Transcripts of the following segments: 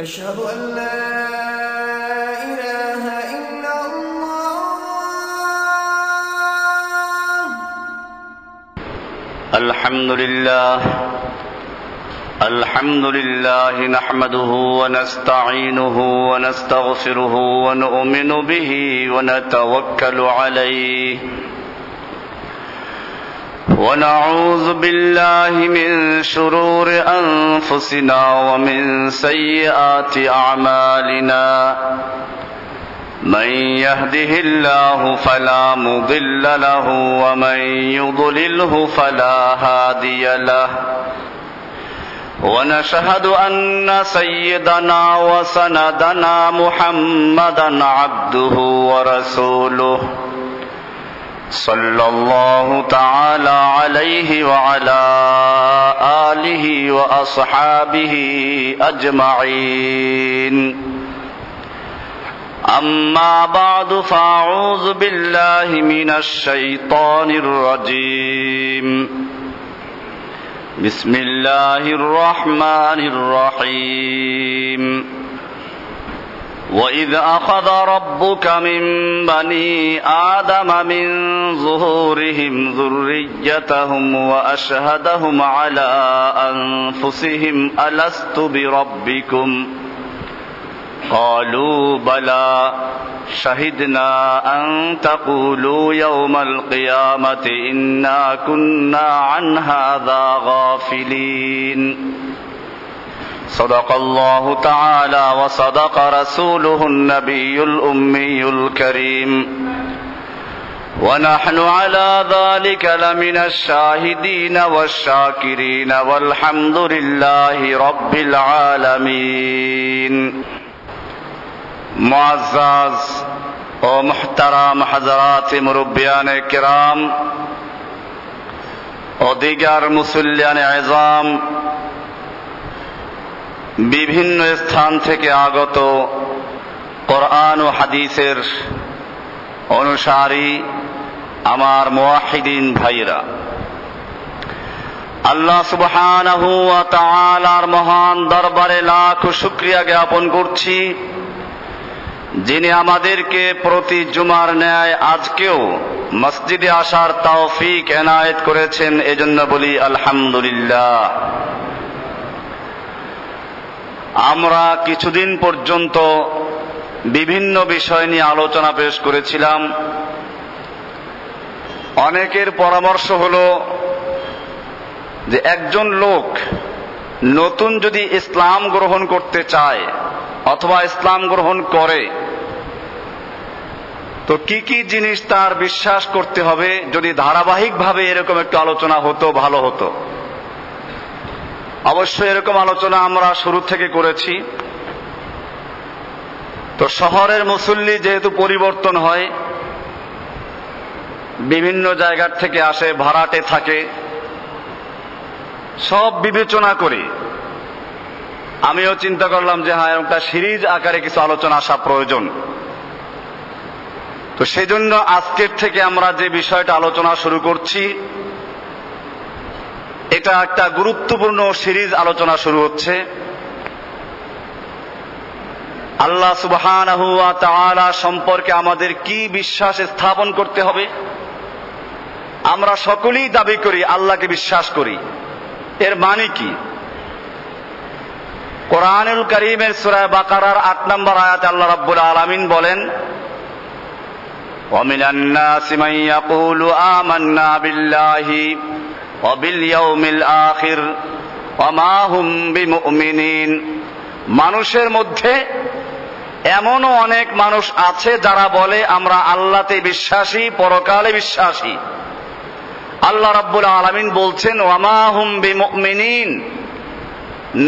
أشهد أن لا إله إلا الله. الحمد لله نحمده ونستعينه ونستغفره ونؤمن به ونتوكل عليه ونعوذ بالله من شرور أنفسنا ومن سيئات أعمالنا من يهده الله فلا مضل له ومن يضلله فلا هادي له ونشهد أن سيدنا وسندنا محمدا عبده ورسوله صلى الله تعالى عليه وعلى آله وأصحابه أجمعين أما بعد فأعوذ بالله من الشيطان الرجيم بسم الله الرحمن الرحيم وإذ أخذ ربك من بني آدم من ظهورهم ذريتهم وأشهدهم على أنفسهم ألست بربكم قالوا بلى شهدنا أن تقولوا يوم القيامة إنا كنا عن هذا غافلين صدق الله تعالى وصدق رسوله النبي الأمي الكريم ونحن على ذلك لمن الشاهدين والشاكرين والحمد لله رب العالمين মুআজ্জাজ ও মুহতারাম হযরত মুরব্বিয়ান কিরাম ও দিগার মুসল্লিয়ান আযম, বিভিন্ন স্থান থেকে আগত কোরআন ও হাদিসের অনুসারী আমার মুওয়াহিদিন ভাইরা, আল্লাহ সুবহানাহু ওয়া তাআলার মহান দরবারে লাখ শুকরিয়া জ্ঞাপন করছি, যিনি আমাদেরকে প্রতি জুমার ন্যায় আজকেও মসজিদে আসার তৌফিক এনায়েত করেছেন। এজন্য বলি আলহামদুলিল্লাহ। আমরা কিছুদিন পর্যন্ত বিভিন্ন বিষয় নিয়ে আলোচনা পেশ করেছিলাম। অনেকের পরামর্শ হলো যে একজন লোক নতুন যদি ইসলাম গ্রহণ করতে চায় অথবা ইসলাম গ্রহণ করে তো কি কি জিনিস তার বিশ্বাস করতে হবে, যদি ধারাবাহিকভাবে এরকম একটু আলোচনা হতো ভালো হতো। অবশ্যই এরকম আলোচনা আমরা শুরু থেকে করেছি। তো শহরের মুসল্লি যেহেতু পরিবর্তন হয়, বিভিন্ন জায়গার থেকে আসে, ভাড়াটে থাকে, সব বিবেচনা করে আমিও চিন্তা করলাম যে হ্যাঁ, একটা সিরিজ আকারে কিছু আলোচনা আসা প্রয়োজন। তো সেই জন্য আজকের থেকে আমরা যে বিষয়টা আলোচনা শুরু করছি, এটা একটা গুরুত্বপূর্ণ সিরিজ আলোচনা শুরু হচ্ছে। আল্লাহ সুবহানাহু ওয়া তাআলা সম্পর্কে আমাদের কি বিশ্বাস স্থাপন করতে হবে। আমরা সকলেই দাবি করি আল্লাহকে বিশ্বাস করি, এর মানে কি? কোরআনুল কারীমের সূরা বাকারার ৮ নম্বর আয়াতে আল্লাহ রাব্বুল আলামিন বলেন, ওয়া মিনান নাসি মান ইয়াকুলু আমান্না বিল্লাহি ওয়া বিল ইয়াউমিল আখির ওয়া মা হুম বিমুমিনিন। মানুষের মধ্যে এমনও অনেক মানুষ আছে যারা বলে আমরা আল্লাহতে বিশ্বাসী, পরকালে বিশ্বাসী। আল্লাহ রাব্বুল আলামিন বলছেন ওয়া মা হুম বিমুমিনিন,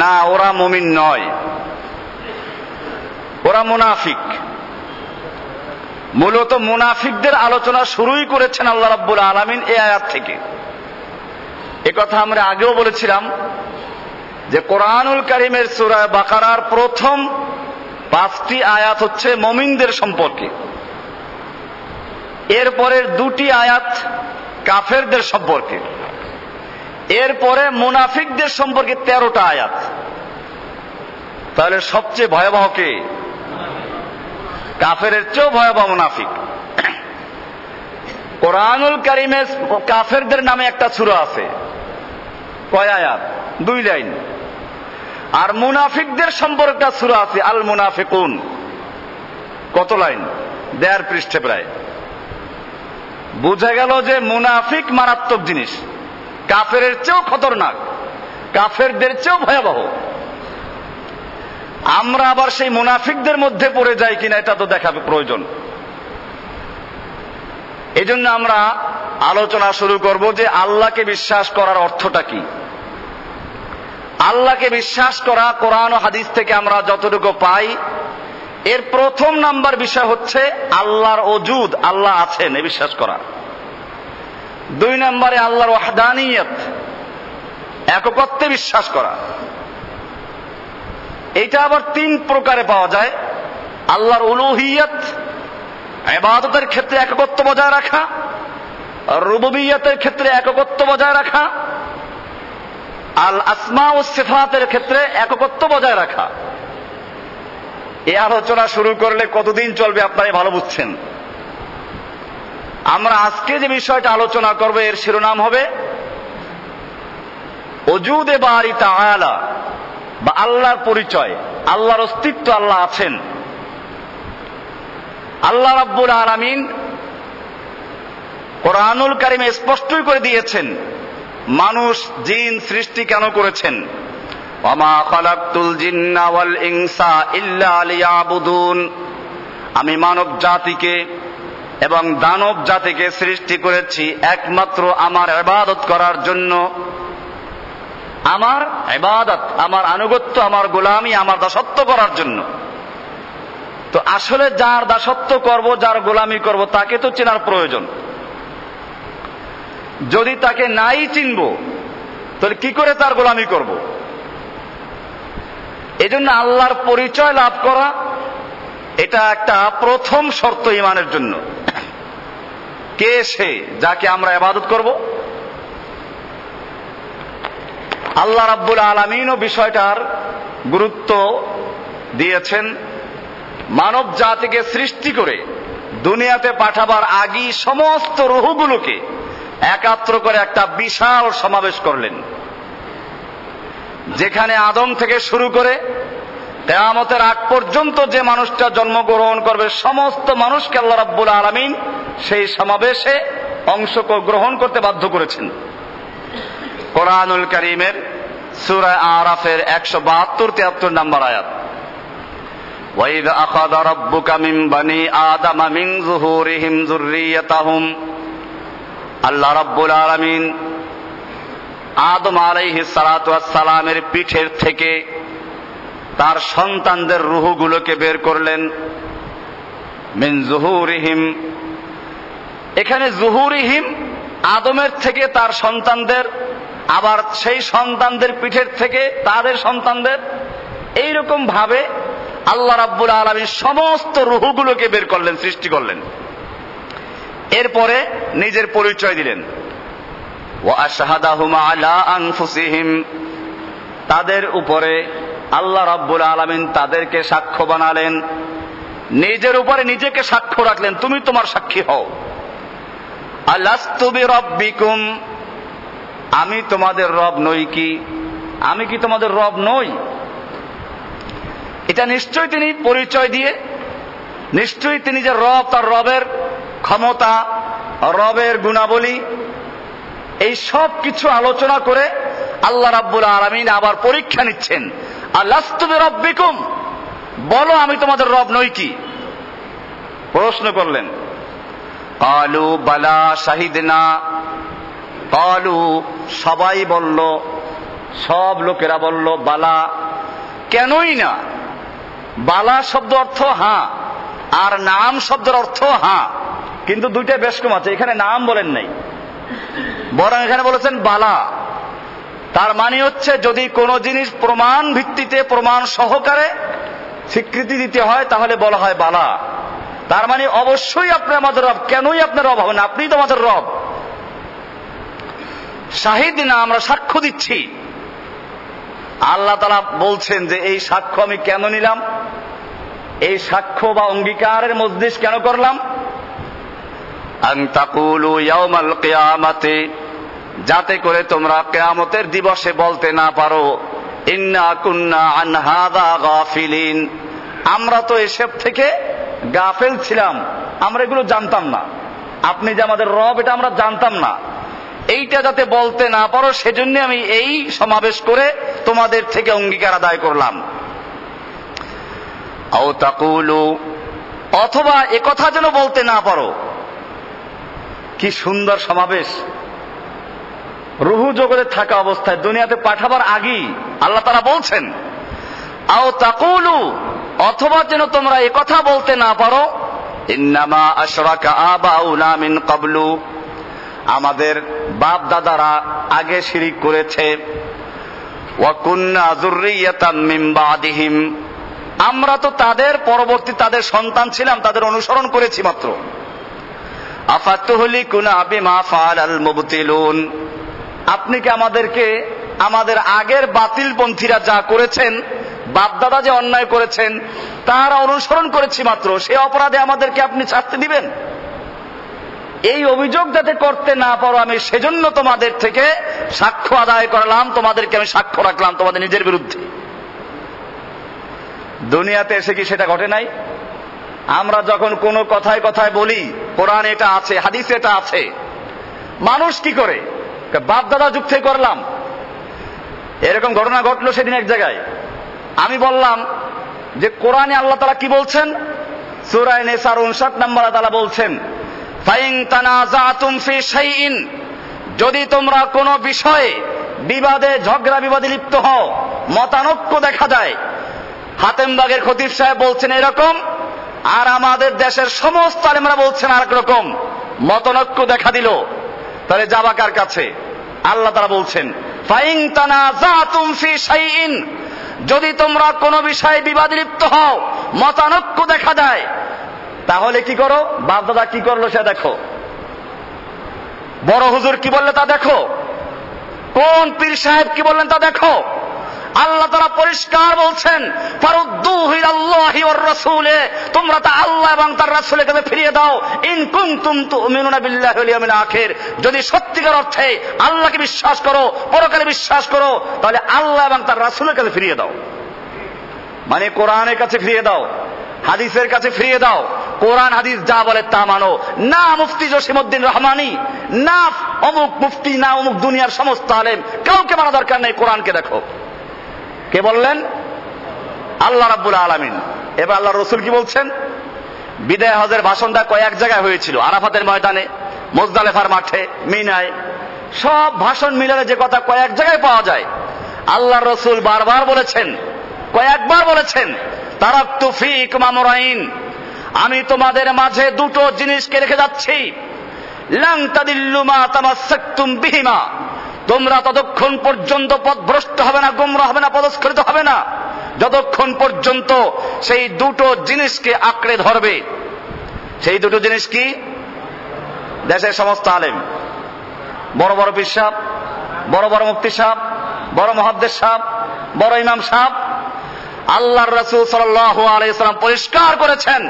না ওরা মুমিন নয়, ওরা মুনাফিক। মূলত মুনাফিকদের আলোচনা শুরুই করেছেন আল্লাহ রাব্বুল আলামিন এই আয়াত থেকে। একথা আমরা আগেও বলেছিলাম যে কোরআনুল কারীমের সূরা বাকারার প্রথম 5টি আয়াত হচ্ছে মুমিনদের সম্পর্কে, এরপরের 2টি আয়াত কাফেরদের সম্পর্কে, এরপরে মুনাফিকদের সম্পর্কে 13টা আয়াত। তাহলে সবচেয়ে ভয়াবহ কে? কাফেরের চেয়েও ভয়াবহ মুনাফিক। কোরআনুল কারীমে কাফেরদের নামে একটা সূরা আছে, কয় আয়াত? 2 লাইন। আর মুনাফিকদের সম্পর্কে একটা সূরা আছে, আল মুনাফিকুন, কত লাইন? 1.5 পৃষ্ঠা প্রায়। বোঝা গেল যে মুনাফিক মারাত্মক জিনিস, কাফেরের চেয়েও খতরনাক, কাফেরদের চেয়েও ভয়াবহ। আমরা আবার সেই মুনাফিকদের মধ্যে পড়ে যাই কিনা এটা তো দেখা প্রয়োজন। এই জন্য আমরা আলোচনা শুরু করব যে আল্লাহকে বিশ্বাস করার অর্থটা কি। আল্লাহকে বিশ্বাস করা কোরআন ও হাদিস থেকে আমরা যতটুকু পাই, এর প্রথম নাম্বার বিষয় হচ্ছে আল্লাহর ওজুদ, আল্লাহ আছেন এ বিশ্বাস করা। 2 নম্বরে আল্লাহর ওয়াহদানিয়ত, একত্বে বিশ্বাস করা। এটা আবার 3 প্রকারে পাওয়া যায়। আল্লাহর উলুহিয়ত, ইবাদতের ক্ষেত্রে একত্ব বজায় রাখা, রুবুবিয়তের ক্ষেত্রে একত্ব বজায় রাখা, আল আসমা ও সিফাতের ক্ষেত্রে একত্ব বজায় রাখা। এই আলোচনা শুরু করলে কতদিন চলবে আপনারা ভালো বুঝছেন। আমরা আজকে যে বিষয়টা আলোচনা করব এর শিরোনাম হবে ওজুদে বারি তাআলা, বা আল্লাহর পরিচয়, আল্লাহর অস্তিত্ব, আল্লাহ আছেন। আল্লাহ রাব্বুল আলামিন কোরআনুল কারীমে স্পষ্টই করে দিয়েছেন মানুষ জিন সৃষ্টি কেন করেছেন। ওয়ামা খালাকতুল জিন্না ওয়াল ইনসা ইল্লা লিয়াবুদুন, আমি মানব জাতিকে এবং দানব জাতিকে সৃষ্টি করেছি একমাত্র আমার ইবাদত করার জন্য। আমার ইবাদত, আমার আনুগত্য, আমার গোলামি, আমার দাসত্ব করার জন্য। তো আসলে যার দাসত্ব করব, যার গোলামি করব, তাকে তো চেনার প্রয়োজন। যদি তাকে নাই চিনব তাহলে কি করে তার গোলামি করব? এজন্য আল্লাহর পরিচয় লাভ করা এটা একটা প্রথম শর্ত ঈমানের জন্য। কে সে যাকে আমরা ইবাদত করব? আল্লাহ রাব্বুল আলামিনও বিষয়টার গুরুত্ব দিয়েছেন। মানব জাতিকে সৃষ্টি করে দুনিয়াতে পাঠাবার আগেই সমস্ত রূহগুলোকে একাত্র করে একটা বিশাল সমাবেশ করলেন, যেখানে আদম থেকে শুরু করে কিয়ামতের আগ পর্যন্ত যে মানুষটা জন্মগ্রহণ করবে সমস্ত মানুষকে আল্লাহ রাব্বুল আলামিন সেই সমাবেশে অংশগ্রহণ করতে বাধ্য করেছেন। কোরআনুল কারীমের সূরা আরাফের 172-73 নম্বর আয়াত, ওয়াইদ আখাযা রাব্বুকা মিন বানি আদামা মিন যুহুরিহিম যুররিয়াতাহুম, আল্লাহ রাব্বুল আলামিন আদম আলাইহিস সালাতু ওয়াস সালামের পিঠের থেকে তার সন্তানদের রূহগুলোকে বের করলেন। মিন যুহুরিহিম, এখানে যুহুরিহিম আদমের থেকে তার সন্তানদের, আবার সেই সন্তানদের পিঠের থেকে তাদের সন্তানদের, এইরকম ভাবে আল্লাহ রাব্বুল আলামিন সমস্ত রূহগুলোকে বের করলেন, সৃষ্টি করলেন। এরপরে নিজের পরিচয় দিলেন, ওয়া আশহাদাহুম আলা আনফুসিহিম, তাদের উপরে আল্লাহ রাব্বুল আলামিন তাদেরকে সাক্ষ্য বানালেন, নিজের উপরে নিজেকে সাক্ষ্য রাখলেন, তুমি তোমার সাক্ষী হও। আলাস্তু বিরাব্বিকুম, আমি তোমাদের রব নই কি? আমি কি তোমাদের রব নই? এটা নিশ্চয়ই তিনি পরিচয় দিয়ে, নিশ্চয়ই তিনি যে রব, তার রবের ক্ষমতা, রবের গুণাবলী, এই সব কিছু আলোচনা করে আল্লাহ রাব্বুল আলামিন আবার পরীক্ষা নিচ্ছেন। আলাস্তু বিরাব্বিকুম, বলো আমি তোমাদের রব নই কি? প্রশ্ন করলেন। ক্বালু বালা শাহিদনা, ক্বালু সবাই বলল, সব লোকেরা বলল বালা, কেনই না। বালা শব্দ অর্থ হ্যাঁ, আর নাম শব্দের অর্থ হ্যাঁ, কিন্তু দুইটা বেশ কম আছে। এখানে নাম বলেন নাই, বরং এখানে বলেছেন বালা। তার মানে হচ্ছে যদি কোনো জিনিস প্রমাণ ভিত্তিতে, প্রমাণ সহকারে স্বীকৃতি দিতে হয় তাহলে বলা হয় বালা। তার মানে অবশ্যই আপনি আমাদের রব, কেনই আপনার রব হবেন, আপনিই তো আমাদের রব। শাহিদ না, আমরা সাক্ষ্য দিচ্ছি। আল্লাহ তাআলা বলছেন যে এই সাক্ষ্য আমি কেন নিলাম, এই সাক্ষ্য বা অঙ্গীকারের মজলিস কেন করলাম? আন তাকুলু ইয়াউমাল কিয়ামাতি, যাতে করে তোমরা কিয়ামতের দিবসে বলতে না পারো ইন্না কুন্না আন হাযা গাফিলিন, আমরা তো এসব থেকে গাফেল ছিলাম, আমরা এগুলো জানতাম না। আপনি যে আমাদের রব এটা আমরা জানতাম না, এইটা যাতে বলতে না পারো সেজন্য আমি এই সমাবেশ করে তোমাদের থেকে অঙ্গীকার আদায় করলাম। আও তাকুলু, অথবা একথা যেন বলতে না পারো। কি সুন্দর সমাবেশ! রুহু জগতে থাকা অবস্থায়, দুনিয়াতে পাঠাবার আগেই আল্লাহ তাআলা বলছেন আও তাকুলু, অথবা যেন তোমরা একথা বলতে না পারো ইন্নামা আশরাকা আবাউনা মিন ক্বাবলু, আমাদের বাপ দাদারা আগে শিরিক করেছে। ওয়া কুন্না যুররিয়াতাম মিন বাদিহিম, আমরা তো তাদের পরবর্তী তাদের সন্তান ছিলাম, তাদের অনুসরণ করেছি মাত্র। আফাতুহলিকুনা বিমা ফাআলাল মুবতিলুন, আপনি কি আমাদেরকে আমাদের আগের বাতিলপন্থীরা যা করেছেন, বাপদাদা যে অন্যায় করেছেন তারা অনুসরণ করেছি মাত্র, সে অপরাধে আমাদেরকে আপনি শাস্তি দিবেন? এই অভিযোগ যাতে করতে না পারো আমি সেজন্য তোমাদের থেকে সাক্ষ্য আদায় করলাম, তোমাদেরকে আমি সাক্ষ্য রাখলাম তোমাদের নিজের বিরুদ্ধে। দুনিয়াতে এসে কি সেটা ঘটে নাই? আমরা যখন কোনো কথায় কথায় বলি কোরআন এটা আছে, হাদিস এটা আছে, মানুষ কি করে বাপ দাদা যুগ থেকে করলাম। এরকম ঘটনা ঘটলো সেদিন এক জায়গায়। আমি বললাম যে কোরআনে আল্লাহ তাআলা কি বলছেন, সূরা নিসার 59 নম্বর আয়াতে আল্লাহ বলছেন ফাইন তানাজাতুম ফি শাইইন, যদি তোমরা কোনো বিষয়ে বিবাদে ঝগড়া বিবাদে লিপ্ত হও, মতানৈক্য দেখা যায়। হাতেমবাগের খতিব সাহেব বলছেন এরকম, আর আমাদের দেশের সমস্ত আলেমরা বলছেন আরেক রকম, মতানৈক্য দেখা দিল, তাহলে যাবা কার কাছে? আল্লাহ তাআলা বলছেন ফাইন তানাজাতুম ফি শাইইন, যদি তোমরা কোনো বিষয়ে বিবাদে লিপ্ত হও, মতানৈক্য দেখা যায়, তাহলে কি করো? বাপ দাদা কি করলো সে দেখো, বড় হুজুর কি বললে তা দেখো, কোন পীর সাহেব কি বললেন তা দেখো। আল্লাহ তাআলা পরিষ্কার বলছেন ফারুদ্দুহু ইলাল্লাহি ওয়ার রাসূলে, তোমরা তা আল্লাহ এবং তার রাসূলের কাছে ফিরিয়ে দাও। ইন কুনতুম তুমিনুনা বিল্লাহি ওয়াল ইয়াউমিল আখির, যদি সত্যিকার অর্থে আল্লাহকে বিশ্বাস করো, পরকালে বিশ্বাস করো, তাহলে আল্লাহ এবং তার রাসূলের কাছে ফিরিয়ে দাও। মানে কোরআনের কাছে ফিরিয়ে দাও, হাদিসের কাছে ফিরিয়ে দাও। কোরআন হাদিস যা বলে তা মানো, না মুফতি জসিমউদ্দিন রহমানি, না অমুক মুফতি, না অমুক দুনিয়ার সমস্ত আলেম, কাউকে মানা দরকার নেই, কোরআনকে দেখো। কে বললেন? আল্লাহ রাব্বুল আলামিন। এবার আল্লাহর রাসূল কি বলছেন? বিদায় হজের ভাষণটা কয়েক জায়গায় হয়েছিল, আরাফাতের ময়দানে, মুজদালিফার মাঠে, মিনায়, সব ভাষণ মিলালে যে কথা কয়েক জায়গায় পাওয়া যায়। আল্লাহর রাসূল বারবার বলেছেন, কয়েকবার বলেছেন তারাকতু ফীকুম আমরাইন, আমি তোমাদের মাঝে দুটো জিনিসকে রেখে যাচ্ছি, লান তাদিল্লু মা তামাসসাকতুম বিহিমা, তোমরা ততক্ষণ পর্যন্ত পথভ্রষ্ট হবে না, গোমরাহ হবে না, পদস্খলিত হবে না, যতক্ষণ পর্যন্ত সেই দুটো জিনিসকে আঁকড়ে ধরবে। সেই দুটো জিনিস কি? দেশের সমস্ত আলেম, বড় বড় পীর সাহেব, বড় বড় মুফতি সাহেব, বড় মুহাদ্দিস সাহেব, বড় ইমাম সাহেব, আল্লাহর রাসূল সাল্লাল্লাহু আলাইহি ওয়াসাল্লাম পরিষ্কার করেছেন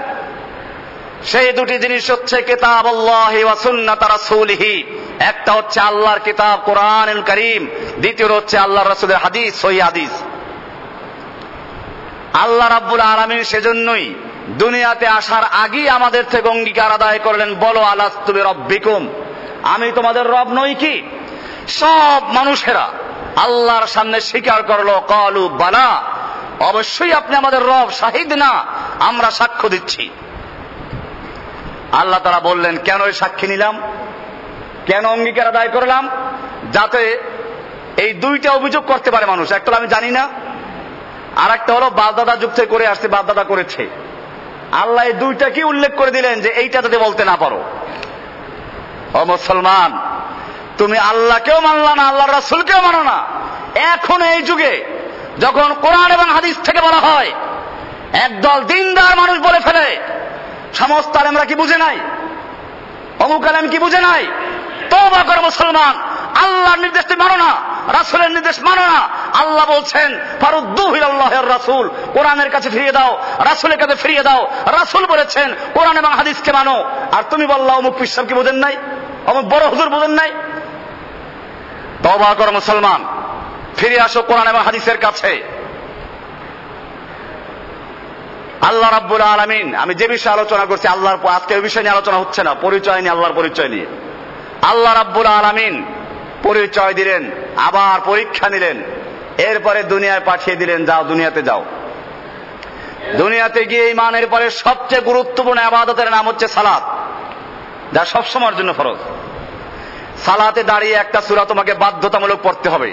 সেই দুটি জিনিস হচ্ছে কিতাবুল্লাহি ওয়া সুন্নাত রাসূলিহি, একটা হচ্ছে আল্লাহর কিতাব কোরআনুল কারীম, দ্বিতীয় হচ্ছে আল্লাহর রাসূলের হাদিস, সহিহ হাদিস। আল্লাহ রাব্বুল আলামিন সেজন্যই দুনিয়াতে আসার আগেই আমাদের থেকে অঙ্গীকার আদায় করলেন, বলো আলাস্তু বিরাব্বিকুম, আমি তোমাদের রব নই কি? সব মানুষেরা আল্লাহর সামনে স্বীকার করলো, ক্বালু বালা, অবশ্যই আপনি আমাদের রব, শাহিদ না, আমরা সাক্ষ্য দিচ্ছি। আল্লাহ তাআলা বললেন কেন এই সাক্ষী নিলাম, কেন অঙ্গীকার আদায় করলাম? যাতে এই দুইটা অভিযোগ করতে পারে মানুষ, একটা আমি জানি না, আর একটা হলো বাপদাদা যুগ থেকে করে আসছে, বাপদাদা করেছে। আল্লাহ এই দুইটাকে উল্লেখ করে দিলেন যে এইটা যদি বলতে না পারো। ও মুসলমান, তুমি আল্লাহকেও মানলা না, আল্লাহর রাসূলকেও মানো না। এখন এই যুগে যখন কোরআন এবং হাদিস থেকে বলা হয়, একদল দিনদার মানুষ বলে ফেলে সমস্ত আলেমরা কি বুঝে নাই, অমুক আলেম কি বুঝে নাই? তওবা করো মুসলমান, আল্লাহর নির্দেশ তুমি মানো না, রাসূলের নির্দেশ মানো না। আল্লাহ বলছেন ফারুদ্দুহু ইলাল্লাহির রাসূল, কোরআনের কাছে ফিরিয়ে দাও, রাসূলের কাছে ফিরিয়ে দাও। রাসূল বলেছেন কোরআন এবং হাদিসকে মানো। আর তুমি বললা অমুক পীর সাহেব কি বোঝেন নাই, অমুক বড় হুজুর বোঝেন নাই। তওবা করো মুসলমান, ফিরে আসো কোরআন এবং হাদিসের কাছে। আল্লাহ রাব্বুল আলামিন, আমি যে বিষয়ে আলোচনা করছি আল্লাহর, আজকে ওই বিষয় নিয়ে আলোচনা হচ্ছে না, পরিচয় নিয়ে, আল্লাহর পরিচয় নিয়ে। আল্লাহ রাব্বুল আলামিন পরিচয় দিলেন, আবার পরীক্ষা নিলেন, এরপরে দুনিয়ায় পাঠিয়ে দিলেন, যাও দুনিয়াতে যাও। দুনিয়াতে গিয়ে ঈমানের পরে সবচেয়ে গুরুত্বপূর্ণ ইবাদতের নাম হচ্ছে সালাত, যা সব সময়ের জন্য ফরজ। সালাতে দাঁড়িয়ে একটা সূরা তোমাকে বাধ্যতামূলক পড়তে হবে,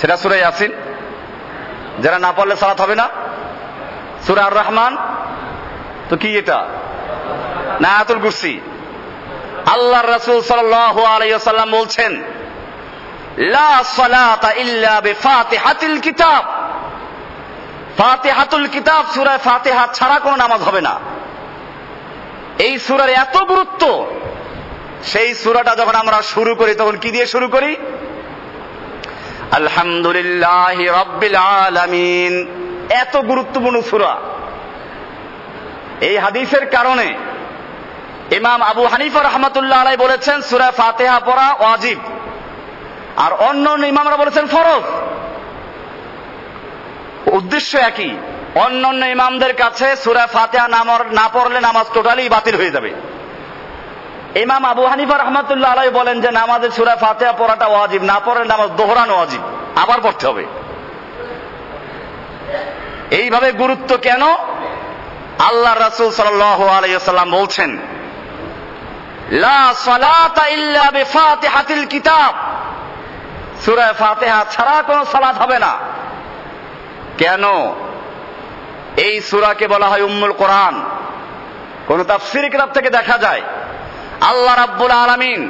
সেটা সূরা ইয়াসিন। যারা না পড়লে সালাত হবে না। সূরা আর রহমান তো কি এটা না আয়াতুল কুরসি। আল্লাহর রাসূল সাল্লাল্লাহু আলাইহি ওয়াসাল্লাম বলছেন লা সালাতা ইল্লা বিফাতিহাতিল কিতাব, ফাতিহাতুল কিতাব সূরা ফাতিহা ছাড়া কোনো নামাজ হবে না। এই সূরার এত গুরুত্ব, সেই সূরাটা যখন আমরা শুরু করি তখন কি দিয়ে শুরু করি? আলহামদুলিল্লাহি রাব্বিল আলামিন। এত গুরুত্বপূর্ণ সূরা। এই হাদিসের কারণে ইমাম আবু হানিফা রাহমাতুল্লাহ আলাইহি বলেছেন সূরা ফাতিহা পড়া ওয়াজিব, আর অন্য ইমামরা বলেছেন ফরজ। উদ্দেশ্য একই। অন্যান্য ইমামদের কাছে সূরা ফাতিহা না পড়লে নামাজ টোটালি বাতিল হয়ে যাবে। ইমাম আবু হানিফা রাহমাতুল্লাহ আলাইহি বলেন যে নামাজে সূরা ফাতিহা পড়াটা ওয়াজিব, না পড়লে নামাজ দোহরানো ওয়াজিব, আবার পড়তে হবে। এইভাবে গুরুত্ব কেন? আল্লাহ রাসূল সাল্লাল্লাহু আলাইহি ওয়াসাল্লাম বলছেন লা সালাতা ইল্লা বিফাতিহাতিল কিতাব, সূরা ফাতিহা ছাড়া কোনো সালাত হবে না। কেন? এই সূরাকে বলা হয় উম্মুল কোরআন। কোন তাফসীর কিতাব থেকে দেখা যায় আল্লাহ রাব্বুল আলামিন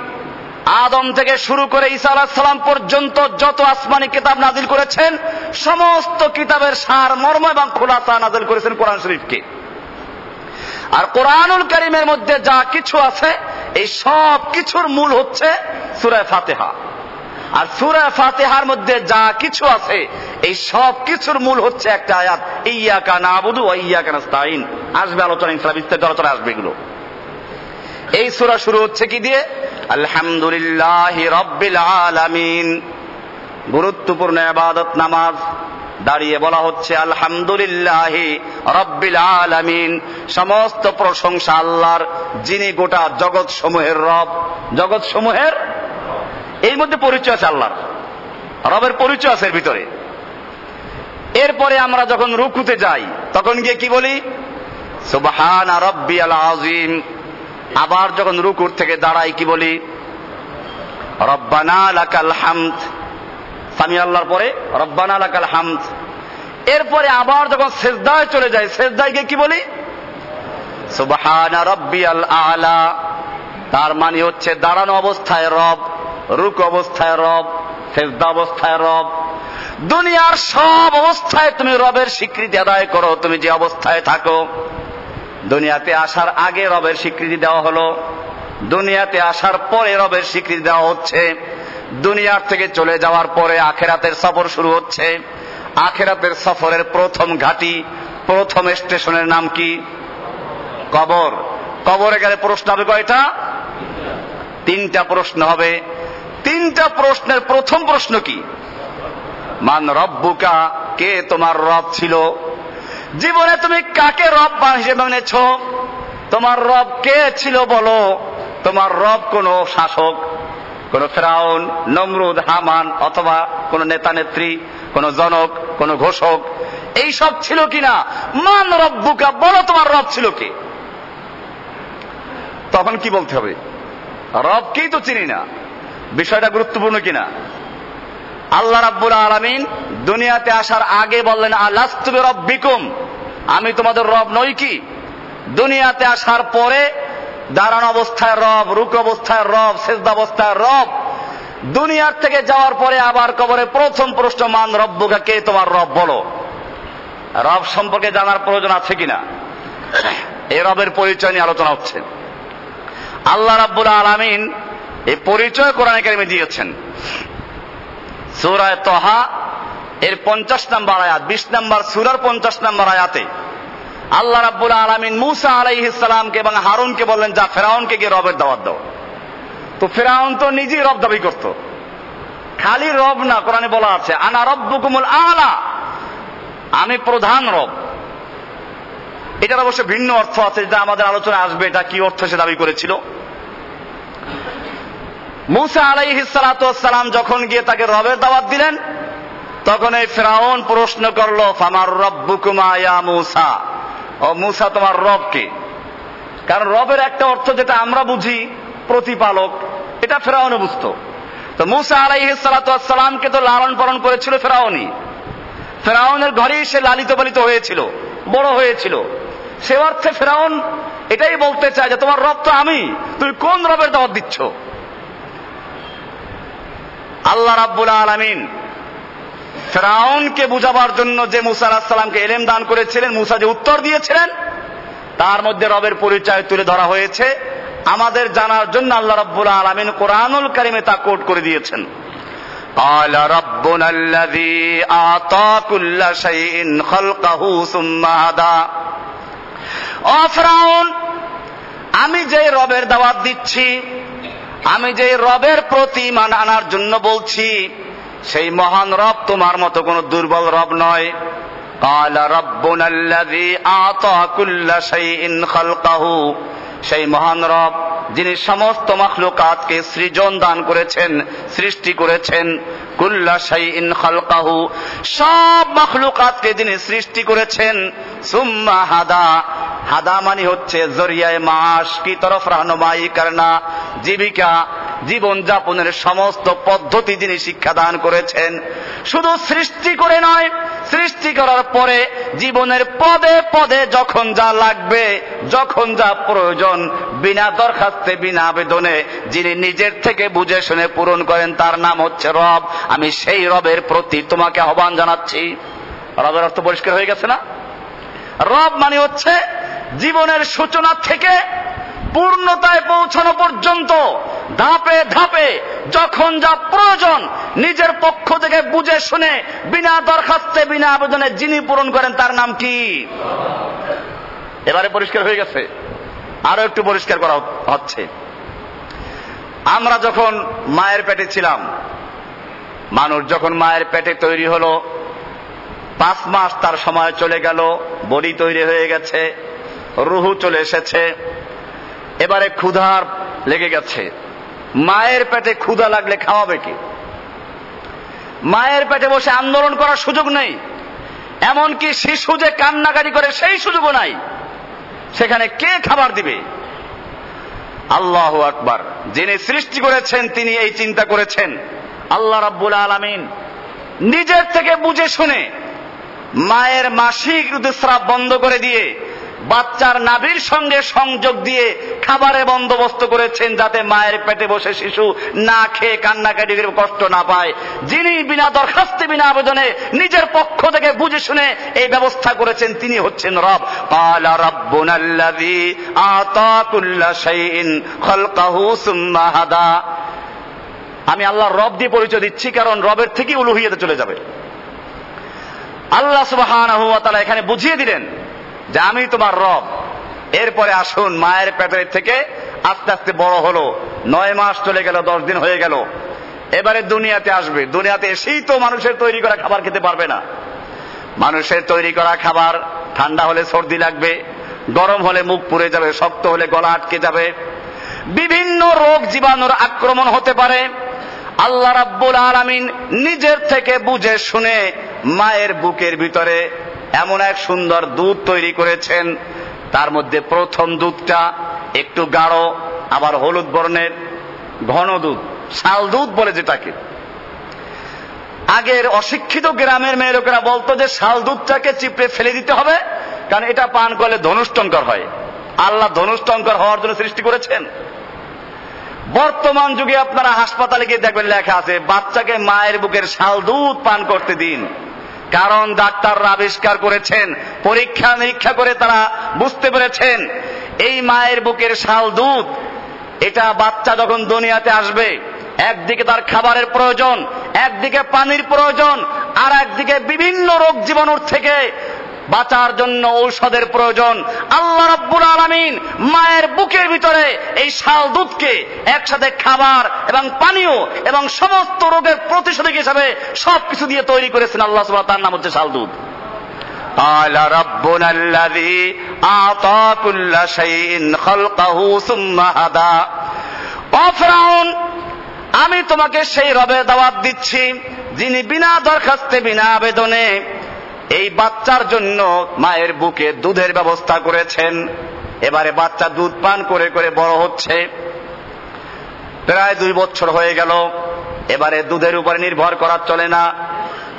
আদম থেকে শুরু করে ঈসা আলাইহিস সালাম পর্যন্ত যত আসমানি কিতাব নাজিল করেছেন, সমস্ত কিতাবের সার মর্ম এবং খুলাসা নাজিল করেছেন কোরআন শরীফকে। আর কোরআনুল কারীমের মধ্যে যা কিছু আছে, এই সব কিছুর মূল হচ্ছে সূরা ফাতিহা। আর সূরা ফাতিহার মধ্যে যা কিছু আছে, এই সব কিছুর মূল হচ্ছে একটা আয়াত, ইয়্যাকা না'বুদু ওয়া ইয়্যাকা নাস্তাঈন। আসবে আলোচনা, ইনশাআল্লাহ বিস্তারিত আলোচনা আসবে এগুলো। এই সূরা শুরু হচ্ছে কি দিয়ে? আলহামদুলিল্লাহি রাব্বিল আলামিন। গুরুত্বপূর্ণ ইবাদত নামাজ, দাঁড়িয়ে বলা হচ্ছে আলহামদুলিল্লাহি রাব্বিল আলামিন। সমস্ত প্রশংসা আল্লাহর, যিনি গোটা জগৎ সমূহের রব। জগৎ সমূহের এর মধ্যে পরিচয় আছে আল্লাহর, রবের পরিচয় আছে এর ভিতরে। এরপরে আমরা যখন রুকুতে যাই তখন গিয়ে কি বলি? সুবহানা রাব্বিয়াল আযীম। আবার যখন রুকুর থেকে দাঁড়াই কি বলি? রব্বানা লাকাল হামদ। সামি আল্লাহর পরে রব্বানা লাকাল হামদ। এরপরে আবার যখন সিজদায় চলে যাই, সিজদায় গিয়ে কি বলি? সুবহানা রাব্বিয়াল আ'লা। তার মানে হচ্ছে দাঁড়ানো অবস্থায় রব, রুকু অবস্থায় রব, সিজদা অবস্থায় রব। দুনিয়ার সব অবস্থায় তুমি রবের স্বীকৃতি আদায় করো, তুমি যে অবস্থায় থাকো। দুনিয়াতে আসার আগে রবের স্বীকৃতি দেওয়া হলো, দুনিয়াতে আসার পরে রবের স্বীকৃতি দেওয়া হচ্ছে। দুনিয়ার থেকে চলে যাওয়ার পরে আখিরাতের সফর শুরু হচ্ছে। আখিরাতের সফরের প্রথম ঘাঁটি, প্রথম স্টেশনের নাম কি? কবর। কবরে গেলে প্রশ্ন হবে কয়টা? তিনটা প্রশ্ন হবে। তিনটা প্রশ্নের প্রথম প্রশ্ন কি? মান রব্বুকা, কে তোমার রব ছিল? জীবনে তুমি কাকে রব হিসেবে মেনেছ? তোমার রব কে ছিল বলো? তোমার রব কোন শাসক, কোন ফেরাউন, নমরুদ, হামান, অথবা কোন নেতা নেত্রী, কোন জনক, কোন ঘোষক, এই সব ছিল কিনা? মান রব্বুকা, বলো তোমার রব ছিল কে? তখন কি বলতে হবে? রবকেই তো চিনি না। বিষয়টা গুরুত্বপূর্ণ কিনা? আল্লাহ রাব্বুল আলামিন দুনিয়াতে আসার আগে বললেন আলাস্তু বিরাব্বিকুম, আমি তোমাদের রব নই কি? দুনিয়াতে আসার পরে দাঁড়ানো অবস্থায় রব, রুকু অবস্থায় রব, সিজদা অবস্থায় রব। দুনিয়ার থেকে যাওয়ার পরে আবার কবরে প্রথম প্রশ্ন মান রব্বুকা, কে তোমার রব বলো। রব সম্পর্কে জানার প্রয়োজন আছে কিনা? এই রবের পরিচয় নিয়ে আলোচনা হচ্ছে। আল্লাহ রাব্বুল আলামিন এই পরিচয় কোরআনে কারিমে দিয়েছেন। সূরা তাহা এর 50 নম্বর আয়াত, 20 নম্বর সূরার 50 নম্বর আয়াতে আল্লাহ রাব্বুল আলামিন মুসা আলাইহিস সালামকে এবং হারুনকে বললেন, যা ফেরাউনকে গিয়ে রবের দাওয়াত দাও। তো ফেরাউন তো নিজেই রব দাবি করত, খালি রব না, কোরআনে বলা আছে আনা রব্বুকুমুল আলা, আমি প্রধান রব। এটার অবশ্য ভিন্ন অর্থ আছে, যেটা আমাদের আলোচনায় আসবে, এটা কি অর্থ সে দাবি করেছিল। মুসা আলাইহিস সালাতু ওয়াস সালাম যখন গিয়ে তাকে রবের দাওয়াত দিলেন, তখন এই ফেরাউন প্রশ্ন করলো, ফামার রব্বুকুমা ইয়া মুসা, ও মুসা তোমার রব কে? কারণ রবের একটা অর্থ যেটা আমরা বুঝি প্রতিপালক, এটা ফেরাউনও বুঝতো। তো মুসা আলাইহিস সালাতু ওয়াস সালামকে তো লালন পালন করেছিল ফেরাউনই, ফেরাউনের ঘরেই সে লালিত পালিত হয়েছিল, বড় হয়েছিল। সে অর্থে ফেরাউন এটাই বলতে চায় যে তোমার রব তো আমি, তুমি কোন রবের দাওয়াত দিচ্ছ? আল্লাহ রাব্বুল আলামিন ফেরাউনকে বুঝাবার জন্য যে মুসা আলাইহিস সালামকে ইলম দান করেছিলেন, মুসা যে উত্তর দিয়েছিলেন, তার মধ্যে রবের পরিচয় তুলে ধরা হয়েছে আমাদের জানার জন্য। আল্লাহ রাব্বুল আলামিন কোরআনুল কারীমে তা কোট করে দিয়েছেন। قال ربنا الذي أعطى كل شيء خلقه ثم هدى। ও ফেরাউন, আমি যে রবের দাওয়াত দিচ্ছি, আমি যে রবের প্রতি ঈমান আনার জন্য বলছি, সেই মহান রব তোমার মতো কোন দুর্বল রব নয়। قال ربنا الذي أعطى كل شيء خلقه, সেই মহান রব যিনি সমস্ত মাখলুকাতকে সৃজন দান করেছেন, সৃষ্টি করেছেন। কুল্লা শাইইন খালকাহু, সব মাখলুকাতকে যিনি সৃষ্টি করেছেন। সুম্মা হাদা, হাদা মানে হচ্ছে জরিয়ায়ে মাস, কি তরফ রাহনুমাই করনা, জীবিকা জীবন যাপনের সমস্ত পদ্ধতি যিনি শিক্ষা দান করেছেন। শুধু সৃষ্টি করে নয়, সৃষ্টি করার পরে জীবনের পদে পদে যখন যা লাগবে, যখন যা প্রয়োজন, বিনা দরখাস্তে বিনা আবেদনে যিনি নিজের থেকে বুঝে শুনে পূরণ করেন, তার নাম হচ্ছে রব। আমি সেই রবের প্রতি তোমাকে আহ্বান জানাচ্ছি। রবের অর্থ পরিষ্কার হয়ে গেছে না? রব মানে হচ্ছে জীবনের সূচনা থেকে পূর্ণতায় পৌঁছানো পর্যন্ত ধাপে ধাপে যখন যা প্রয়োজন নিজের পক্ষ থেকে বুঝে শুনে বিনা দরখাস্তে বিনা আবেদনে যিনি পূরণ করেন, তার নাম কি? এবারে পরিষ্কার হয়ে গেছে? আরো একটু পরিষ্কার করা হচ্ছে। আমরা যখন মায়ের পেটে ছিলাম, মানুষ যখন মায়ের পেটে তৈরি হলো, 5 মাস তার সময় চলে গেল, বডি তৈরি হয়ে গেছে, রুহু চলে এসেছে, এবারে ক্ষুধার লেগে গেছে। মায়ের পেটে ক্ষুধা লাগলে খাওয়াবে কি? মায়ের পেটে বসে আন্দোলন করার সুযোগ নেই, এমনকি শিশু যে কান্নাকাটি করে সেই সুযোগও নাই। সেখানে কে খাবার দিবে? আল্লাহু আকবার। যিনি সৃষ্টি করেছেন তিনি এই চিন্তা করেছেন। আল্লাহ রাব্বুল আলামিন নিজের থেকে বুঝে শুনে মায়ের মাসিক ঋতুস্রাব বন্ধ করে দিয়ে বাচ্চার নাভির সঙ্গে সংযোগ দিয়ে খাবারের বন্দোবস্ত করেছেন, যাতে মায়ের পেটে বসে শিশু না খেয়ে কান্নাকাটি করে কষ্ট না পায়। যিনি বিনা দরখাস্তে বিনা আবেদনে নিজের পক্ষ থেকে বুঝে শুনে এই ব্যবস্থা করেছেন, তিনি হচ্ছেন রব। ক্বালা রাব্বুনাল্লাযী আতা কুল্লা শাইইন খালকাহু সুম্মা হাদা। আমি আল্লাহর রব দিয়ে পরিচয় দিচ্ছি, কারণ রবের থেকে উলুহিয়াতে চলে যাবে। আল্লাহ সুবহানাহু ওয়া তাআলা এখানে বুঝিয়ে দিলেন যে আমি তোমার রব। এরপরে আসুন, মায়ের পেটের থেকে আস্তে আস্তে বড় হলো, 9 মাস চলে গেল, 10 দিন হয়ে গেল, এবারে দুনিয়াতে আসবে। দুনিয়াতে এসেই তো মানুষের তৈরি করা খাবার খেতে পারবে না। মানুষের তৈরি করা খাবার ঠান্ডা হলে সর্দি লাগবে, গরম হলে মুখ পুড়ে যাবে, শক্ত হলে গলা আটকে যাবে, বিভিন্ন রোগ জীবাণুর আক্রমণ হতে পারে। আল্লাহ রাব্বুল আলামিন নিজের থেকে বুঝে শুনে মায়ের বুকের ভিতরে এমন এক সুন্দর দুধ তৈরি করেছেন। তার মধ্যে প্রথম দুধটা একটু গাঢ়, আবার হলুদ বর্ণের ঘন দুধ, শাল দুধ বলে যেটাকে। আগের অশিক্ষিত গ্রামের মেয়ে লোকেরা বলতো যে শাল দুধটাকে চিপড়ে ফেলে দিতে হবে, কারণ এটা পান করলে ধনুষ্টঙ্কর হয়। আল্লাহ ধনুষ্টঙ্কর হওয়ার জন্য সৃষ্টি করেছেন। বর্তমান যুগে আপনারা হাসপাতালে গিয়ে দেখবেন লেখা আছে, বাচ্চাকে মায়ের বুকের শাল দুধ পান করতে দিন। কারণ ডাক্তাররা আবিষ্কার করেছেন, পরীক্ষা নিরীক্ষা করে তারা বুঝতে পেরেছেন, এই মায়ের বুকের শাল দুধ এটা বাচ্চা যখন দুনিয়াতে আসবে, একদিকে তার খাবারের প্রয়োজন, একদিকে পানির প্রয়োজন, আর একদিকে বিভিন্ন রোগ জীবাণুর থেকে বাঁচার জন্য ঔষধের প্রয়োজন। আল্লাহ রাব্বুল আলামিন মায়ের বুকের ভিতরে এই শাল দুধকে একসাথে খাবার এবং পানীয় এবং সমস্ত রোগের প্রতিষেধক হিসাবে সবকিছু দিয়ে তৈরি করেছেন আল্লাহ সুবহানাহু ওয়া তাআলা। তার নাম হচ্ছে শাল দুধ। ক্বালা রাব্বুনা আল্লাযী আ'তা কুল্লা শাইইন খালকাহু সুম্মা হাদা। ও ফিরআউন, আমি তোমাকে সেই রবের দাওয়াত দিচ্ছি যিনি বিনা দরখাস্তে বিনা আবেদনে এই বাচ্চার জন্য মায়ের বুকে দুধের ব্যবস্থা করেছেন। এবারে বাচ্চা দুধ পান করে করে বড় হচ্ছে, প্রায় 2 বছর হয়ে গেল। এবারে দুধের উপরে নির্ভর করা চলে না,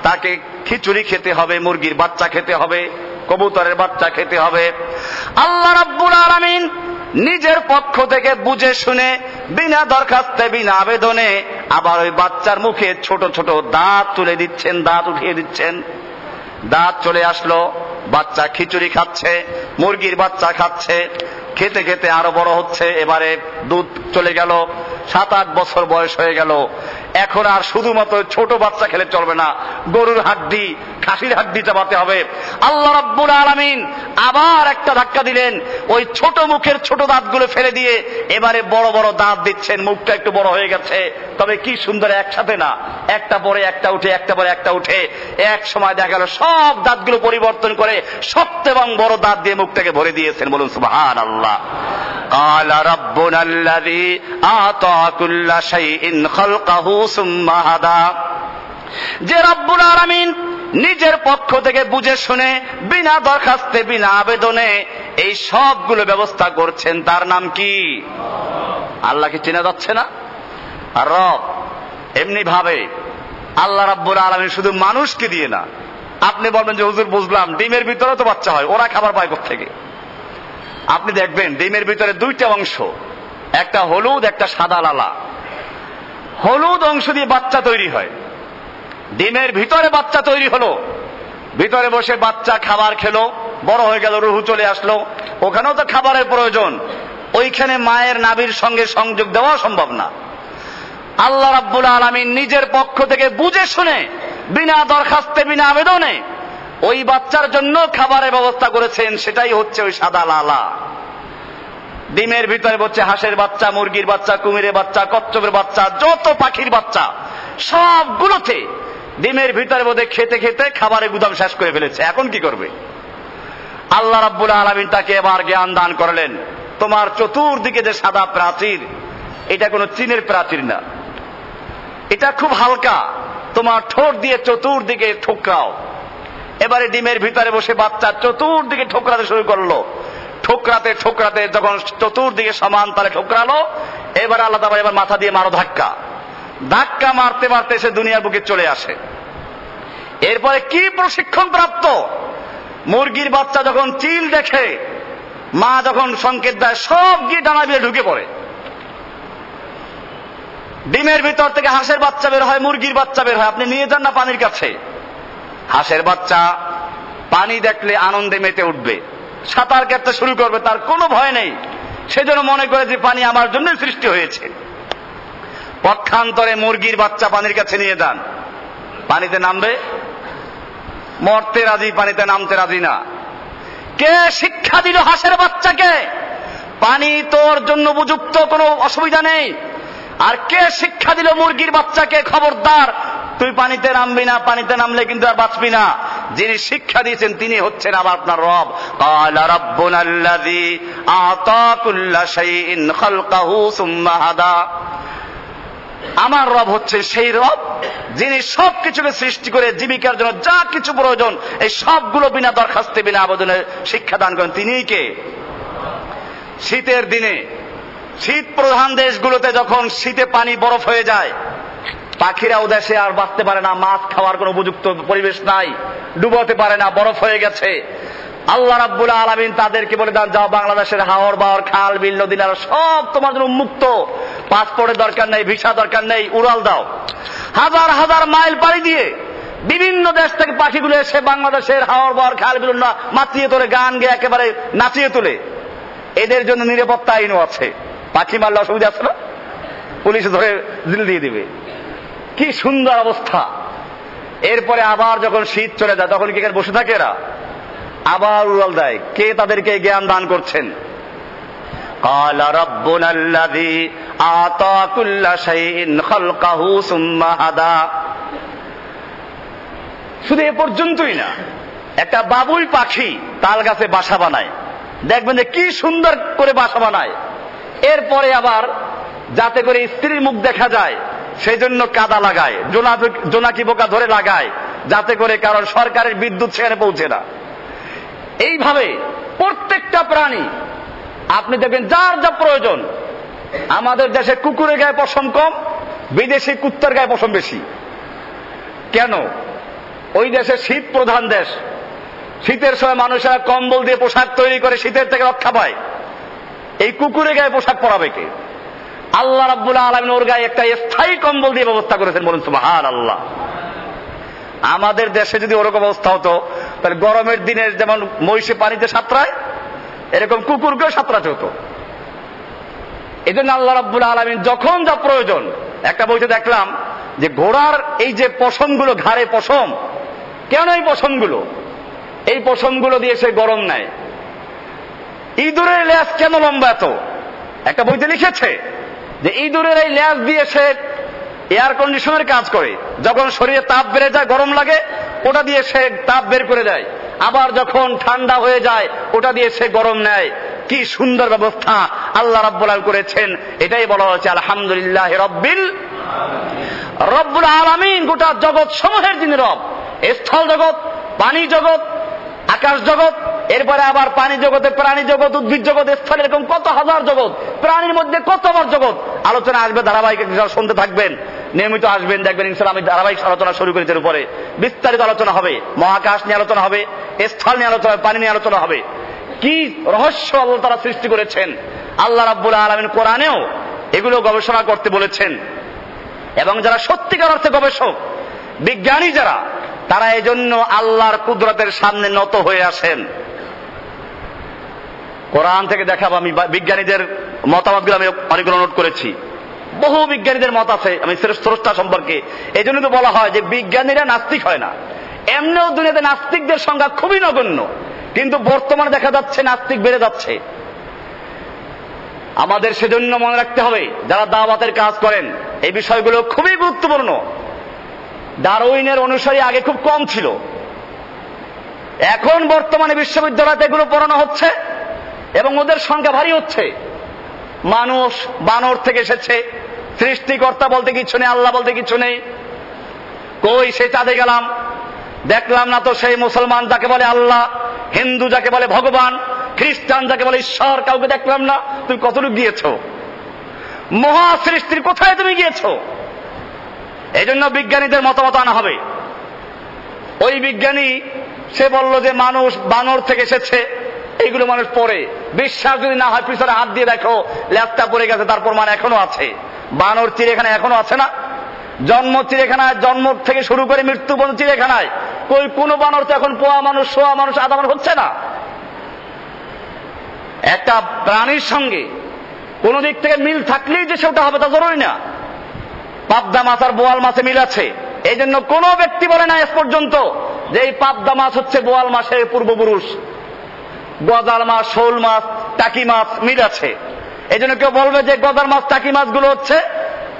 তাকে খিচুড়ি খেতে হবে, মুরগির বাচ্চা খেতে হবে, কবুতরের বাচ্চা খেতে হবে। আল্লাহ রাব্বুল আলামিন নিজের পক্ষ থেকে বুঝে শুনে বিনা দরখাস্তে বিনা আবেদনে আবার ওই বাচ্চার মুখে ছোট ছোট দাঁত তুলে দিচ্ছেন, দাঁত উঠিয়ে দিচ্ছেন। দাঁত চলে আসলো, বাচ্চা খিচুড়ি খাচ্ছে, মুরগির বাচ্চা খাচ্ছে, খেতে খেতে আরো বড় হচ্ছে। এবারে দুধ চলে গেল, 7-8 বছর বয়স হয়ে গেল। এখন আর শুধুমাত্র ছোট বাচ্চা খেলে চলবে না, গরুর হাড্ডি, খাসির হাড্ডি চাবাতে হবে। আল্লাহ রাব্বুল আলামিন আবার একটা ধাক্কা দিলেন, ওই ছোট মুখের ছোট দাঁতগুলো ফেলে দিয়ে এবারে বড় বড় দাঁত দিচ্ছেন। মুখটা একটু বড় হয়ে গেছে, তবে কি সুন্দর, একসাথে না, একটা পরে একটা উঠে, একটা পরে একটা উঠে। এক সময় দেখা গেল সব দাঁতগুলো পরিবর্তন করে শক্ত এবং বড় দাঁত দিয়ে মুখটাকে ভরে দিয়েছেন। বলুন সুবহানাল্লাহ। ক্বালা রাব্বুনা আল্লাযী আ'তা কুল্লা শাইইন খালকাহু সুম্মা হাদা। যে রব্বুল আলামিন নিজের পক্ষ থেকে বুঝে শুনে বিনা দরখাস্তে বিনা আবেদনে এই সবগুলো ব্যবস্থা করছেন, তার নাম কি? আল্লাহকে চেনা যাচ্ছে না? আর রব এমনি ভাবে আল্লাহ রাব্বুল আলামিন শুধু মানুষকে দিয়ে না। আপনি বলবেন যে হুজুর বুঝলাম, ডিমের ভিতরে তো বাচ্চা হয়, ওরা খাবার পায় কোত্থেকে? আপনি দেখবেন ডিমের ভিতরে 2টা অংশ, একটা হলুদ, একটা সাদা লালা। হলুদ অংশ দিয়ে বাচ্চা তৈরি হয়। ডিমের ভিতরে বাচ্চা তৈরি হলো, ভিতরে বসে বাচ্চা খাবার খেলো, বড় হয়ে গেল, রুহু চলে আসলো, ওখানেও তো খাবারের প্রয়োজন। ওইখানে মায়ের নাভির সঙ্গে সংযোগ দেওয়া সম্ভব না। আল্লাহ রাব্বুল আলামিন নিজের পক্ষ থেকে বুঝে শুনে বিনা দরখাস্তে বিনা আবেদনে ওই বাচ্চার জন্য খাবারের ব্যবস্থা করেছেন, সেটাই হচ্ছে ওই সাদা লালা। ডিমের ভিতরে হচ্ছে হাঁসের বাচ্চা, মুরগির বাচ্চা, কুমিরের বাচ্চা, কচ্ছপের বাচ্চা, যত পাখির বাচ্চা সবগুলোতে ডিমের ভিতরে বোধে খেতে খেতে খাবারের গুদাম শেষ করে ফেলেছে। এখন কি করবে? আল্লাহ রাব্বুল আলামিন তাকে এবার জ্ঞান দান করলেন, তোমার চতুর্দিকে যে সাদা প্রাচীর, এটা কোনো চীনের প্রাচীর না, এটা খুব হালকা, তোমার ঠোঁট দিয়ে চতুর্দিকে ঠোকরাও। এবারে ডিমের ভিতরে বসে বাচ্চা চতুর্দিকে ঠোকরাতে শুরু করলো। ঠোকরাতে ঠোকরাতে যখন চতুর্দিকে সমান তালে ঠোকরালো, এবার আল্লাহ তাআলা এবার মাথা দিয়ে মারো ধাক্কা। ধাক্কা মারতে মারতে সে দুনিয়ার বুকে চলে আসে। এরপরে কি প্রশিক্ষণ প্রাপ্ত! মুরগির বাচ্চা যখন চিল দেখে, মা যখন সংকেত দেয়, সব গিয়ে ডানা দিয়ে ঢুকে পড়ে। ডিমের ভিতর থেকে হাঁসের বাচ্চা বের হয়, মুরগির বাচ্চা বের হয়। আপনি নিয়ে যান না পানির কাছে, হাঁসের বাচ্চা পানি দেখলে আনন্দে মেতে উঠবে, সাঁতার কাটতে শুরু করবে, তার কোনো ভয় নেই। সেজন্য মনে করে যে পানি আমার জন্য সৃষ্টি হয়েছে। পক্ষান্তরে মুরগির বাচ্চা পানির কাছে নিয়ে যান, পানিতে নামবে, মরতে রাজি, পানিতে নামতে রাজি না। কে শিক্ষা দিল হাঁসের বাচ্চাকে পানি তোর জন্য উপযুক্ত, কোনো অসুবিধা নেই? আর কে শিক্ষা দিল মুরগির বাচ্চাকে, খবরদার তুই পানিতে নামবি না, পানিতে নামলে কিন্তু আর বাঁচবি না? যিনি শিক্ষা দিয়েছেন তিনি হচ্ছেন আবার আপনার রব। ক্বালা রাব্বুনা আল্লাযী আ'তা কুল্লা শাইইন খালকাহু সুম্মা হাদা। আমার রব হচ্ছে সেই রব যিনি সবকিছুকে সৃষ্টি করে জীবিকার জন্য যা কিছু প্রয়োজন এই সবগুলো বিনা দরখাস্তে বিনা আবেদনে শিক্ষা দান করেন। তিনিই কে? শীতের দিনে শীত প্রধান দেশগুলোতে যখন শীতে পানি বরফ হয়ে যায়, পাখিরাও দেশে আর বাঁচতে পারে না, মাছ খাওয়ার কোনো উপযুক্ত পরিবেশ নাই, ডুবোতে পারে না, বরফ হয়ে গেছে। আল্লাহ রাব্বুল আলামিন তাদেরকে বলে দেন, যাও বাংলাদেশের হাওর বাওর খাল বিল নদী নালা সব তোমার জন্য উন্মুক্ত, পাসপোর্টের দরকার নেই, ভিসা দরকার নেই, উড়াল দাও। হাজার হাজার মাইল পাড়ি দিয়ে বিভিন্ন দেশ থেকে পাখিগুলো এসে বাংলাদেশের হাওর বাওর খাল বিল মাতিয়ে তোলে, গান গেয়ে একেবারে নাচিয়ে তোলে। এদের জন্য নিরাপত্তা আইনও আছে, পাখি মারলে অসুবিধা আছে না? পুলিশ ধরে জেল দিয়ে দিবে। কি সুন্দর অবস্থা। এরপরে আবার যখন শীত চলে যায় তখন কি বসে থাকে এরা? আবার উড়াল দেয়। কে তাদেরকে জ্ঞান দান করছেন? قال ربنا الذي أعطى كل شيء خلقه ثم هدى। শুধু এ পর্যন্তই না, একটা বাবুই পাখি তাল গাছে বাসা বানায়, দেখবেন যে কি সুন্দর করে বাসা বানায়। এরপরে আবার যাতে করে স্ত্রীর মুখ দেখা যায় সেই জন্য কাদা লাগায়, জোনাকি পোকা ধরে লাগায়, যাতে করে কারণ সরকারের বিদ্যুৎ সেখানে পৌঁছে না। এইভাবে প্রত্যেকটা প্রাণী আপনি দেখবেন যার যা প্রয়োজন। আমাদের দেশে কুকুরের গায়ে পশম কম, বিদেশি কুত্তার গায়ে পশম বেশি। কেন? ওই দেশে শীত প্রধান দেশ, শীতের সময় মানুষেরা কম্বল দিয়ে পোশাক তৈরি করে শীতের থেকে রক্ষা পায়। এই কুকুরের গায়ে পোশাক পরাবে কে? আল্লাহ রাব্বুল আলামিন ওর গায়ে একটা স্থায়ী কম্বল দিয়ে ব্যবস্থা করেছেন। বলুন সুবহানাল্লাহ। আমাদের দেশে যদি ওরকম অবস্থা হতো তাহলে গরমের দিনে যেমন মহিষে পানিতে সাঁতরায় এরকম কুকুরকেও সাঁতরাতে হতো। এই জন্য আল্লাহ রাব্বুল আলামিন যখন যা প্রয়োজন, একটা বইতে দেখলাম যে ঘোড়ার এই যে পশমগুলো, ঘাড়ে পশম, কেন এই পশমগুলো? এই পশমগুলো দিয়ে সে গরম নেয়। ইঁদুরের লেজ কেন লম্বা এত? একটা বইতে লিখেছে যে ইঁদুরের এই লেজ দিয়ে সে এয়ার কন্ডিশনের কাজ করে। যখন শরীরে তাপ বেড়ে যায়, গরম লাগে, ওটা দিয়ে সে তাপ বের করে দেয়। আবার যখন ঠান্ডা হয়ে যায় ওটা দিয়ে সে গরম নেয়। কি সুন্দর ব্যবস্থা আল্লাহ রাব্বুল আলামিন করেছেন। এটাই বলা হচ্ছে আলহামদুলিল্লাহ রব্বুল আলামিন। গোটা জগৎ সমূহের যিনি রব, স্থল জগৎ, পানি জগৎ, আকাশ জগৎ, এরপরে আবার পানি জগতে প্রাণী জগৎ, উদ্ভিদ জগৎ, স্থল, এরকম কত হাজার জগৎ, প্রাণীর মধ্যে কত বার জগৎ। আলোচনা আসবে ধারাবাহিক, শুনতে থাকবেন, নিয়মিত আসবেন, দেখবেন ইনশাআল্লাহ আমি ধারাবাহিক আলোচনা শুরু করেছি। এর উপরে বিস্তারিত আলোচনা হবে, মহাকাশ নিয়ে আলোচনা হবে, স্থল নিয়ে আলোচনা হবে, পানি নিয়ে আলোচনা হবে। কি রহস্য আল্লাহ তাআলা সৃষ্টি করেছেন। আল্লাহ রাব্বুল আলামিন কোরআনেও এগুলো গবেষণা করতে বলেছেন। এবং যারা সত্যিকার অর্থে গবেষক, বিজ্ঞানী যারা, তারা এজন্য আল্লাহর কুদরতের সামনে নত হয়ে আসেন। কোরআন থেকে দেখাবো আমি বিজ্ঞানীদের মতামতগুলো আমি অনেকগুলো নোট করেছি। বহু বিজ্ঞানীদের মত আছে আমি স্রষ্টা সম্পর্কে। এই জন্য তো বলা হয় যে বিজ্ঞানীরা নাস্তিক হয় না। এমনিও দুনিয়াতে নাস্তিকদের সংখ্যা খুবই নগণ্য, কিন্তু বর্তমানে দেখা যাচ্ছে নাস্তিক বেড়ে যাচ্ছে। আমাদের সেজন্য মনে রাখতে হবে, যারা দাওয়াতের কাজ করেন, এই বিষয়গুলো খুবই গুরুত্বপূর্ণ। ডারউইনের অনুসারী আগে খুব কম ছিল, এখন বর্তমানে বিশ্ববিদ্যালয়তে এগুলো পড়ানো হচ্ছে এবং ওদের সংখ্যা ভারী হচ্ছে। মানুষ বানর থেকে এসেছে, সৃষ্টিকর্তা বলতে কিছু নেই, আল্লাহ বলতে কিছু নেই। কই সে চাঁদে গেলাম, দেখলাম না তো সেই মুসলমান যাকে বলে আল্লাহ, হিন্দু যাকে বলে ভগবান, খ্রিস্টান যাকে বলে ঈশ্বর, কাউকে দেখলাম না। তুমি কতটুকু গিয়েছো? মহা সৃষ্টির কোথায় তুমি গিয়েছো? এই জন্য বিজ্ঞানীদের মতামত আনা হবে। ওই বিজ্ঞানী সে বলল যে মানুষ বানর থেকে এসেছে, এইগুলো মানুষ পড়ে। বিশ্বাস যদি না হয় পিছনে হাত দিয়ে দেখো, ল্যাপটা পড়ে গেছে, তার প্রমাণ এখনো আছে। বানর চিড়িয়াখানায় এখনো আছে না? জন্ম চিড়িয়াখানায়, জন্ম থেকে শুরু করে মৃত্যু পর্যন্ত চিড়িয়াখানায়। কোন বানর তো এখন পোয়া মানুষ, সোয়া মানুষ, আধা মানুষ হচ্ছে না। একটা প্রাণীর সঙ্গে কোন দিক থেকে মিল থাকলেই যে সেটা হবে তা জরুরি না। পাবদা মাছ আর বোয়াল মাছে মিল আছে। এই জন্য কোন ব্যক্তি বলে না এস পর্যন্ত যে এই পাবদা মাছ হচ্ছে বোয়াল মাছের পূর্বপুরুষ, গজাল মাছ, শোল মাছ, টাকি মাছ মিল আছে। এই জন্য কেউ বলবে যে গজার মাছ, টাকি মাছগুলো হচ্ছে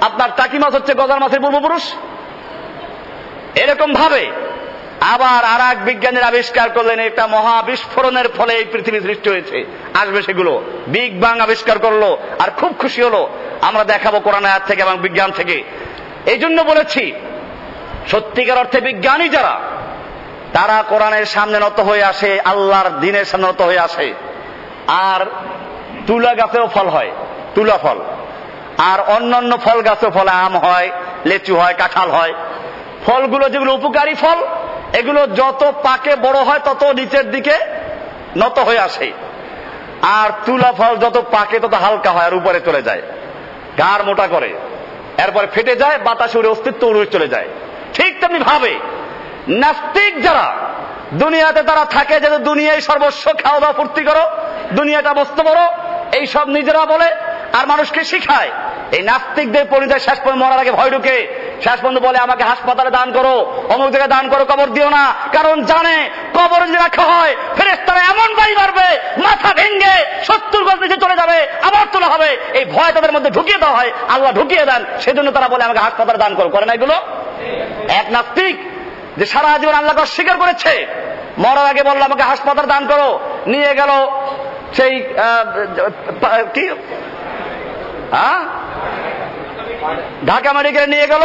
আপনার, টাকি মাছ হচ্ছে গজার মাছের পূর্বপুরুষ। এরকম ভাবে আবার আর এক বিজ্ঞানীর আবিষ্কার করলেন, একটা মহা বিস্ফোরণের ফলে এই পৃথিবী সৃষ্টি হয়েছে। আসবে সেগুলো, বিগ বাং আবিষ্কার করলো, আর খুব খুশি হলো। আমরা দেখাবো কোরআন আয়াত থেকে এবং বিজ্ঞান থেকে। এই জন্য বলেছি সত্যিকার অর্থে বিজ্ঞানী যারা, তারা কোরআনের সামনে নত হয়ে আসে, আল্লাহর দ্বীনের সামনে নত হয়ে আসে। আর তুলা গাছেও ফল হয়, তুলা ফল, আর অন্যান্য ফল গাছেও ফল, আম হয়, লেচু হয়, কাঁঠাল হয়। ফলগুলো যেগুলো উপকারী ফল, এগুলো যত পাকে বড় হয় তত নিচের দিকে নত হয়ে আসে। আর তুলা ফল যত পাকে তত হালকা হয় আর উপরে চলে যায়, গাঢ় মোটা করে, এরপরে ফেটে যায়, বাতাসে উড়ে অস্তিত্ব উড়ে চলে যায়। ঠিক তেমনি ভাবে নাস্তিক যারা দুনিয়াতে, তারা থাকে যে দুনিয়ায় সর্বস্ব, খাওয়া দাওয়া ফুর্তি করো, দুনিয়াটা বস্তু বড়, এইসব নিজেরা বলে। আর মানুষকে শিখায়। এই নাস্তিকদের পরিচয় শেষ পর্যন্ত মরার আগে ভয় ঢুকে, শেষ পর্যন্ত বলে আমাকে হাসপাতালে দান করো, অমুক জায়গায় দান করো, কবর দিও না। কারণ জানে কবরে যদি রাখা হয় ফেরেশতারা এমন বাড়ি মারবে, মাথা ভেঙে 70 গজ নিচে চলে যাবে, আবার তোলা হবে। এই ভয় তাদের মধ্যে ঢুকিয়ে দেওয়া হয়, আল্লাহ ঢুকিয়ে দেন। সেজন্য তারা বলে আমাকে হাসপাতালে দান করো। করে না এগুলো? এক নাস্তিক যে সারা জীবন আল্লাহকে অস্বীকার করেছে, মরার আগে বললো আমাকে হাসপাতাল দান করো, নিয়ে গেল সেই কি ঢাকা মেডিকেলে নিয়ে গেল,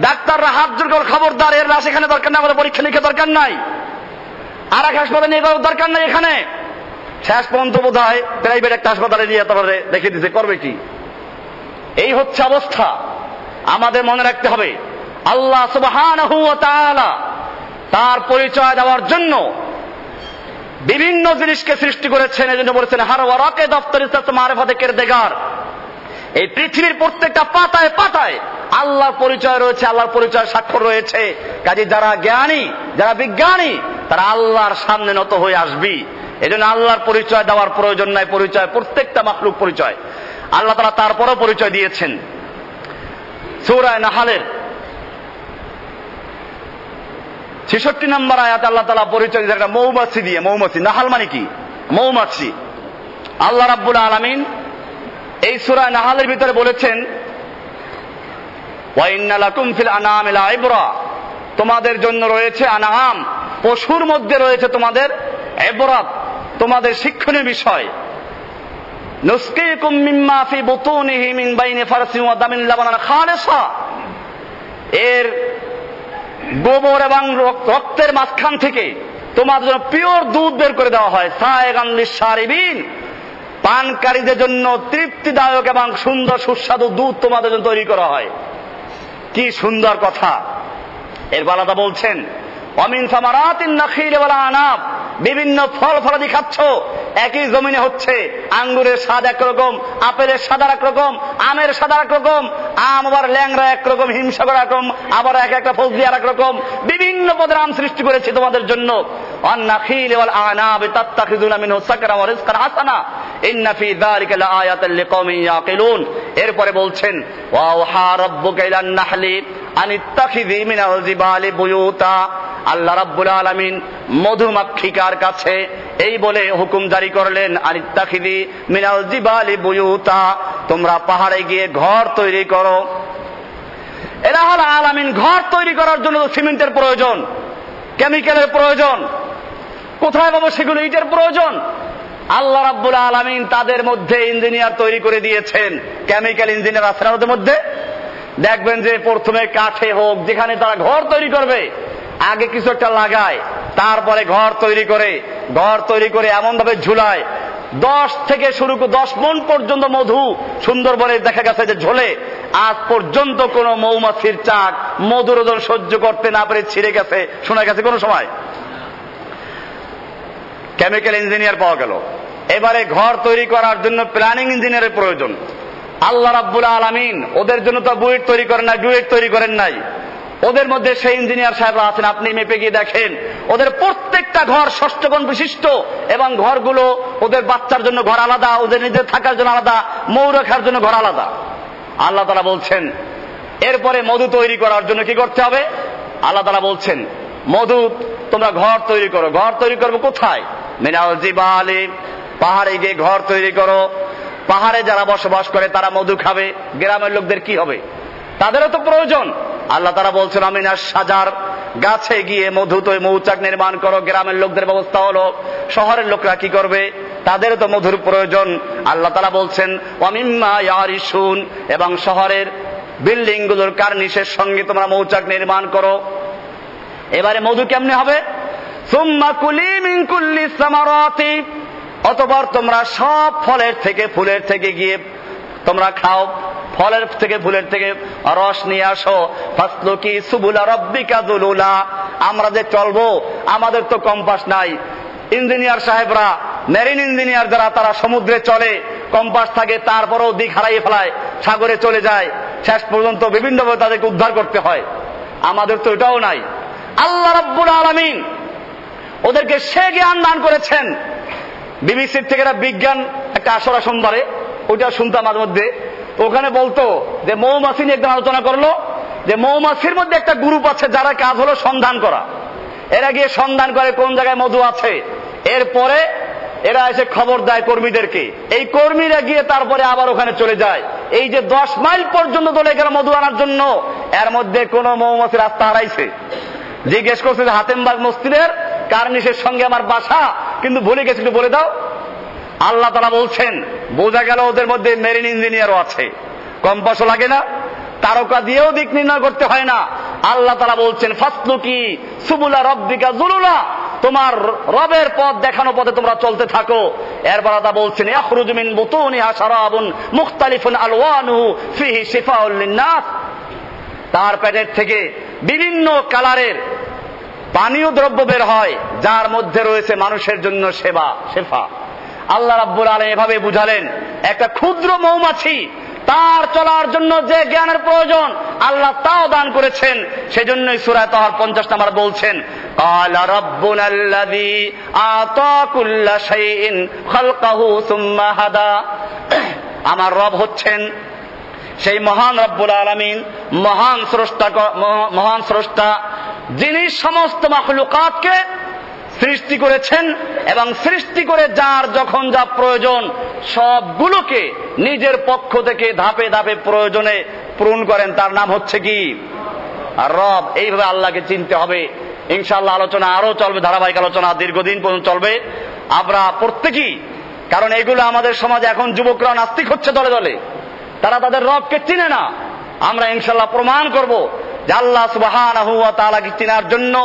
ডাক্তাররা হাত জোর করে খবরদার, এর লাশ এখানে দরকার না, আমাদের পরীক্ষা নিরীক্ষা দরকার নাই, আর এক হাসপাতালে নিয়ে গেল, দরকার নাই এখানে। শেষ পর্যন্ত বোধ হয় প্রাইভেট একটা হাসপাতালে নিয়ে তারপরে দেখে দিতে, করবে কি? এই হচ্ছে অবস্থা। আমাদের মনে রাখতে হবে আল্লাহ সুবহানাহু ওয়া তাআলা তার পরিচয় দেওয়ার জন্য বিভিন্ন জিনিসকে সৃষ্টি করেছেন। এজন্য বলেছেন হার ওয়ারাকে দফতরে মারিফাতে কিরদেগার, এই পৃথিবীর প্রত্যেকটা পাতায় পাতায় আল্লাহর পরিচয় রয়েছে, আল্লাহর পরিচয় স্বাক্ষর রয়েছে। কাজে যারা জ্ঞানী, যারা বিজ্ঞানী, তারা আল্লাহর সামনে নত হয়ে আসবি। এজন্য আল্লাহর পরিচয় দেওয়ার প্রয়োজন নাই। পরিচয় প্রত্যেকটা মাখলুক পরিচয় আল্লাহ তাআলা তারপরও পরিচয় দিয়েছেন। সূরা নাহলের 66 নম্বর আয়াতে আল্লাহ তাআলা পরিচয় দিয়েছেন একটা মৌমাছি দিয়ে। মৌমাছি, নাহাল মানে কি? মৌমাছি। আল্লাহ রাব্বুল আলামিন এই সূরা নাহলের ভিতরে বলেছেন ওয়া ইন্না লাকুম ফিল আনামি লাইবরা, তোমাদের জন্য রয়েছে আনাম, পশুর মধ্যে রয়েছে তোমাদের ইবরাত, তোমাদের শিক্ষণীয় বিষয়। নুসকিকুম মিম্মা ফি বুতুনিহি মিন বাইনি ফারসিন ওয়া দামিন লাবানান খালিসা, এর গোবর এবং রক্তের মাঝখান থেকে তোমাদের জন্য পিওর দুধ বের করে দেওয়া হয়। সায়গান লিশারিবিন, পানকারীদের জন্য তৃপ্তিদায়ক এবং সুন্দর সুস্বাদু দুধ তোমাদের জন্য তৈরি করা হয়। কি সুন্দর কথা! এর বালাদা বলছেন অমিন সামারাতিন নাখিল ওয়াল আনাব, বিভিন্ন ফল ফলাদি খাচ্ছ, একই জমিনে হচ্ছে। আঙ্গুরের স্বাদ একরকম, আপেলের স্বাদ একরকম, আমের স্বাদ একরকম, আম আবার ল্যাংরা একরকম, হিমসাগর একরকম, আবার এক একটা ফজলি আর একরকম। বিভিন্ন পদের আম সৃষ্টি করেছি তোমাদের জন্য। আন নাখিল ওয়াল আনাব তাত্তাখিযুনা মিনহু সাকরা ওয়া রিজকান হাসানা ইন্না ফি যালিকা লাআয়াতাল লিকওমিন ইয়াকিলুন। এরপরে বলছেন ওয়া ওহা রাব্বুকা ইলান নাহলি আনিত্তাখিযি মিনাল জিবালি বুয়ুতা, আল্লাহ রাব্বুল আলামিন মধুমাক্ষিকার কাছে এই বলে হুকুম জারি করলেন আনিত্তাখিযি মিনাল জিবালি বুয়ুতা, তোমরা পাহাড়ে গিয়ে ঘর তৈরি করো। ইলাহুল আলামিন ঘর তৈরি করার জন্য তো সিমেন্টের প্রয়োজন, কেমিক্যালের প্রয়োজন, কোথায় পাবো সেগুলো? ইটের প্রয়োজন। আল্লাহ রাব্বুল আলামিন তাদের মধ্যে ইঞ্জিনিয়ার তৈরি করে দিয়েছেন। কেমিক্যাল ইঞ্জিনিয়ার আছে ওদের মধ্যে। দেখবেন যে প্রথমে কাঠে হোক, যেখানে তারা ঘর তৈরি করবে আগে কিছু একটা লাগায়, তারপরে ঘর তৈরি করে এমন ভাবে ঝুলায় 10 থেকে শুরু করে 10 মণ পর্যন্ত মধু সুন্দরবনে দেখা গেছে যে ঝোলে। আজ পর্যন্ত কোন মৌমাছির চাক মধুর ওজন সহ্য করতে না পেরে ছিঁড়ে গেছে শোনা গেছে কোন সময়? কেমিক্যাল ইঞ্জিনিয়ার পাওয়া গেল। এবারে ঘর তৈরি করার জন্য প্ল্যানিং ইঞ্জিনিয়ারের প্রয়োজন। আল্লাহ রাব্বুল আলামিন ওদের জন্য তো বুয়েট তৈরি করেন নাই, ডুয়েট তৈরি করেন নাই। ওদের মধ্যে সেই ইঞ্জিনিয়ার সাহেবরা আছেন, আপনি মেপে গিয়ে দেখেন ওদের প্রত্যেকটা ঘর ষষ্ঠকোণ বিশিষ্ট, এবং ঘরগুলো ওদের বাচ্চার জন্য ঘর আলাদা, ওদের নিজের থাকার জন্য আলাদা, মৌ রাখার জন্য ঘর আলাদা। আল্লাহ তাআলা বলছেন এরপরে মধু তৈরি করার জন্য কি করতে হবে? আল্লাহ তাআলা বলছেন মধু তোমরা ঘর তৈরি করো। ঘর তৈরি করবো কোথায়? মিনাল জিবালি, পাহাড়ে গিয়ে ঘর তৈরি করো। পাহাড়ে যারা বসবাস করে তারা মধু খাবে, গ্রামের লোকদের কি হবে? তাদেরও তো প্রয়োজন। আল্লাহ তাআলা বলছেন আমিনাস সাজার, গাছে গিয়ে মধু তো মৌচাক নির্মাণ করো। গ্রামের লোকদের ব্যবস্থা হলো, শহরের লোকরা কি করবে? তাদেরও তো মধুর প্রয়োজন। আল্লাহ তাআলা বলছেন ওয়ামিম্মা ইয়ারিশুন, এবং শহরের বিল্ডিং গুলোর কার্নিশের সঙ্গে তোমরা মৌচাক নির্মাণ করো। এবারে মধু কেমনে হবে? সুম্মা কুলি মিন কুল্লি সামারাতি, অতঃপর তোমরা সব ফলের থেকে ফুলের থেকে গিয়ে তোমরা খাও, ফলের থেকে ফুলের থেকে রস নিয়ে আসো। ফাসলুকি সুবুলা রাব্বিকা যুলুলা, আমরা যে চলবো আমাদের তো কম্পাস নাই। ইঞ্জিনিয়ার সাহেবরা, মেরিন ইঞ্জিনিয়ার যারা, তারা সমুদ্রে চলে, কম্পাস থাকে, তারপরেও দিক হারাইয়ে ফেলায়, সাগরে চলে যায়, শেষ পর্যন্ত বিভিন্নভাবে তাদেরকে উদ্ধার করতে হয়। আমাদের তো এটাও নাই। আল্লাহ রাব্বুল আলামিন ওদেরকে সে জ্ঞান দান করেছেন। বিবিসির থেকে একটা বিজ্ঞান একটা আসরা সোমবারে ওইটা শুনতাম মাঝে মধ্যে। ওখানে বলতো যে মৌমাছি নিয়ে একদম আলোচনা করলো যে মৌমাছির মধ্যে একটা গ্রুপ আছে যারা কাজ হলো সন্ধান করা। এরা গিয়ে সন্ধান করে কোন জায়গায় মধু আছে, এরপরে এরা এসে খবর দেয় কর্মীদেরকে, এই কর্মীরা গিয়ে তারপরে আবার ওখানে চলে যায়। এই যে 10 মাইল পর্যন্ত চলে গেল মধু আনার জন্য, এর মধ্যে কোন মৌমাছি রাস্তা হারাইছে? জিজ্ঞেস করছে যে হাতেমবাগ মসজিদের কার্নিশের সঙ্গে আমার বাসা, কিন্তু ভুলে গেছি, একটু বলে দাও। আল্লাহ তাআলা বলছেন বোঝা গেল ওদের মধ্যে মেরিন ইঞ্জিনিয়ারও আছে। কম্পাসও লাগে না, তারকা দিয়েও দিক নির্ণয় করতে হয় না। আল্লাহ তাআলা বলছেন ফাসলুকি সুবুলা রাব্বিকা যুলুলা, তোমার রবের পথ দেখানো পথে তোমরা চলতে থাকো। এরপর আল্লাহ বলছেন ইয়াখরুজু মিন বুতুনিহা শারাবুন মুখতালিফুন আলওয়ানুহু ফিহি শিফাউল লিন-নাস, তার পেটের থেকে বিভিন্ন কালারের পানীয় দ্রব্য বের হয় যার মধ্যে রয়েছে মানুষের জন্য শেফা। আল্লাহ রাব্বুল আলামিন এভাবে বুঝালেন একটা ক্ষুদ্র মৌমাছি তার চলার জন্য যে জ্ঞানের প্রয়োজন আল্লাহ তাও দান করেছেন। সেজন্যই সূরা তাহার 50 নম্বর বলছেন ক্বালা রাব্বুনাল্লাযী আতা কুল্লা শাইইন খালকাহু সুম্মা হাদা, আমার রব হচ্ছেন সেই মহান রব্বুল আলামিন, মহান স্রষ্টা, যিনি সমস্ত মাখলুকাতকে সৃষ্টি করেছেন এবং সৃষ্টি করে যার যখন যা প্রয়োজন সবগুলোকে নিজের পক্ষ থেকে ধাপে ধাপে প্রয়োজনে পূরণ করেন। তার নাম হচ্ছে কি? রব। এইভাবে আল্লাহকে চিনতে হবে। ইনশাআল্লাহ আলোচনা আরো চলবে, ধারাবাহিক আলোচনা দীর্ঘদিন পর্যন্ত চলবে। আমরা প্রত্যেকেই, কারণ এইগুলো আমাদের সমাজে এখন যুবকরা নাস্তিক হচ্ছে দলে দলে, তারা তাদের রবকে চিনে না। আমরা ইনশাআল্লাহ প্রমাণ করব যে আল্লাহ সুবহানাহু ওয়া তাআলাকে চিনার জন্য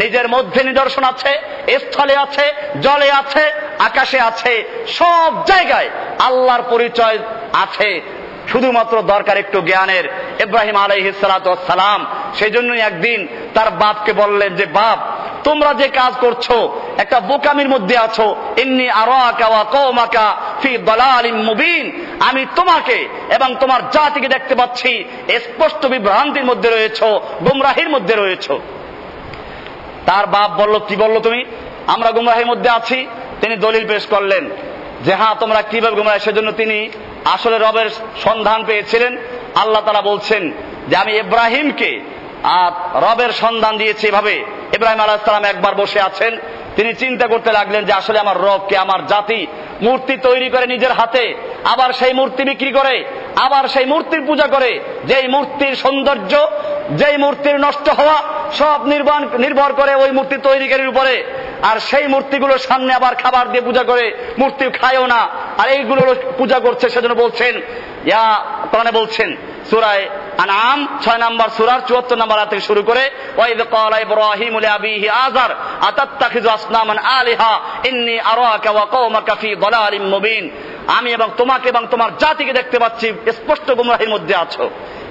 নিজের মধ্যে নিদর্শন আছে, স্থলে আছে, জলে আছে, আকাশে আছে, সব জায়গায় আল্লাহর পরিচয় আছে। শুধুমাত্র দরকার একটু জ্ঞানের। ইব্রাহিম আলাইহিস সালাতু ওয়াস সালাম সেই জন্যই একদিন তার বাপকে বললেন যে বাপ, তোমরা যে কাজ করছো একটা বোকামির মধ্যে আছো। ইন্নী আরাকা ওয়া কওমাকা ফি দালালিম মুবিন, আমি তোমাকে এবং তোমার জাতিকে দেখতে পাচ্ছি স্পষ্ট বিভ্রান্তির মধ্যে রয়েছো, গুমরাহির মধ্যে রয়েছো। তার বাপ বলল কি বললো তুমি? আমরা গুমরাহির মধ্যে আছি। তিনি দলিল পেশ করলেন যে হ্যাঁ তোমরা কিভাবে গুমরাহ। সেজন্য তিনি আসলে রবের সন্ধান পেয়েছিলেন। আল্লাহ তাআলা বলছেন যে আমি ইব্রাহিমকে রবের সন্ধান দিয়েছি এভাবে। ইব্রাহিম আলাইহিস সালাম একবার বসে আছেন, তিনি চিন্তা করতে লাগলেন যে আসলে আমার রবকে, আমার জাতি মূর্তি তৈরি করে নিজের হাতে, আবার সেই মূর্তি বিক্রি করে, আবার সেই মূর্তির পূজা করে, যেই মূর্তির সৌন্দর্য, যেই মূর্তির নষ্ট হওয়া সব নির্ভর করে ওই মূর্তি তৈরিকারীর উপরে। আর সেই মূর্তিগুলোর সামনে আবার খাবার দিয়ে পূজা করে, মূর্তি খায়ও না, আর এইগুলো পূজা করছে। সেজন্য বলছেন কোরআনে বলছেন সূরা আনআম 6 নম্বর সূরার 74 নম্বর আয়াত থেকে শুরু করে ওয়াইদ ক্বালা ইব্রাহিমু লিআবিহি আযার আতাত্তাখিযু আসনামান আলিহা ইন্নী আরাকা ওয়া কওমাকা ফি দালালিম মুবিন, আমি এবং তোমাকে এবং তোমার জাতিকে দেখতে পাচ্ছি স্পষ্ট গুমরাহির মধ্যে আছো।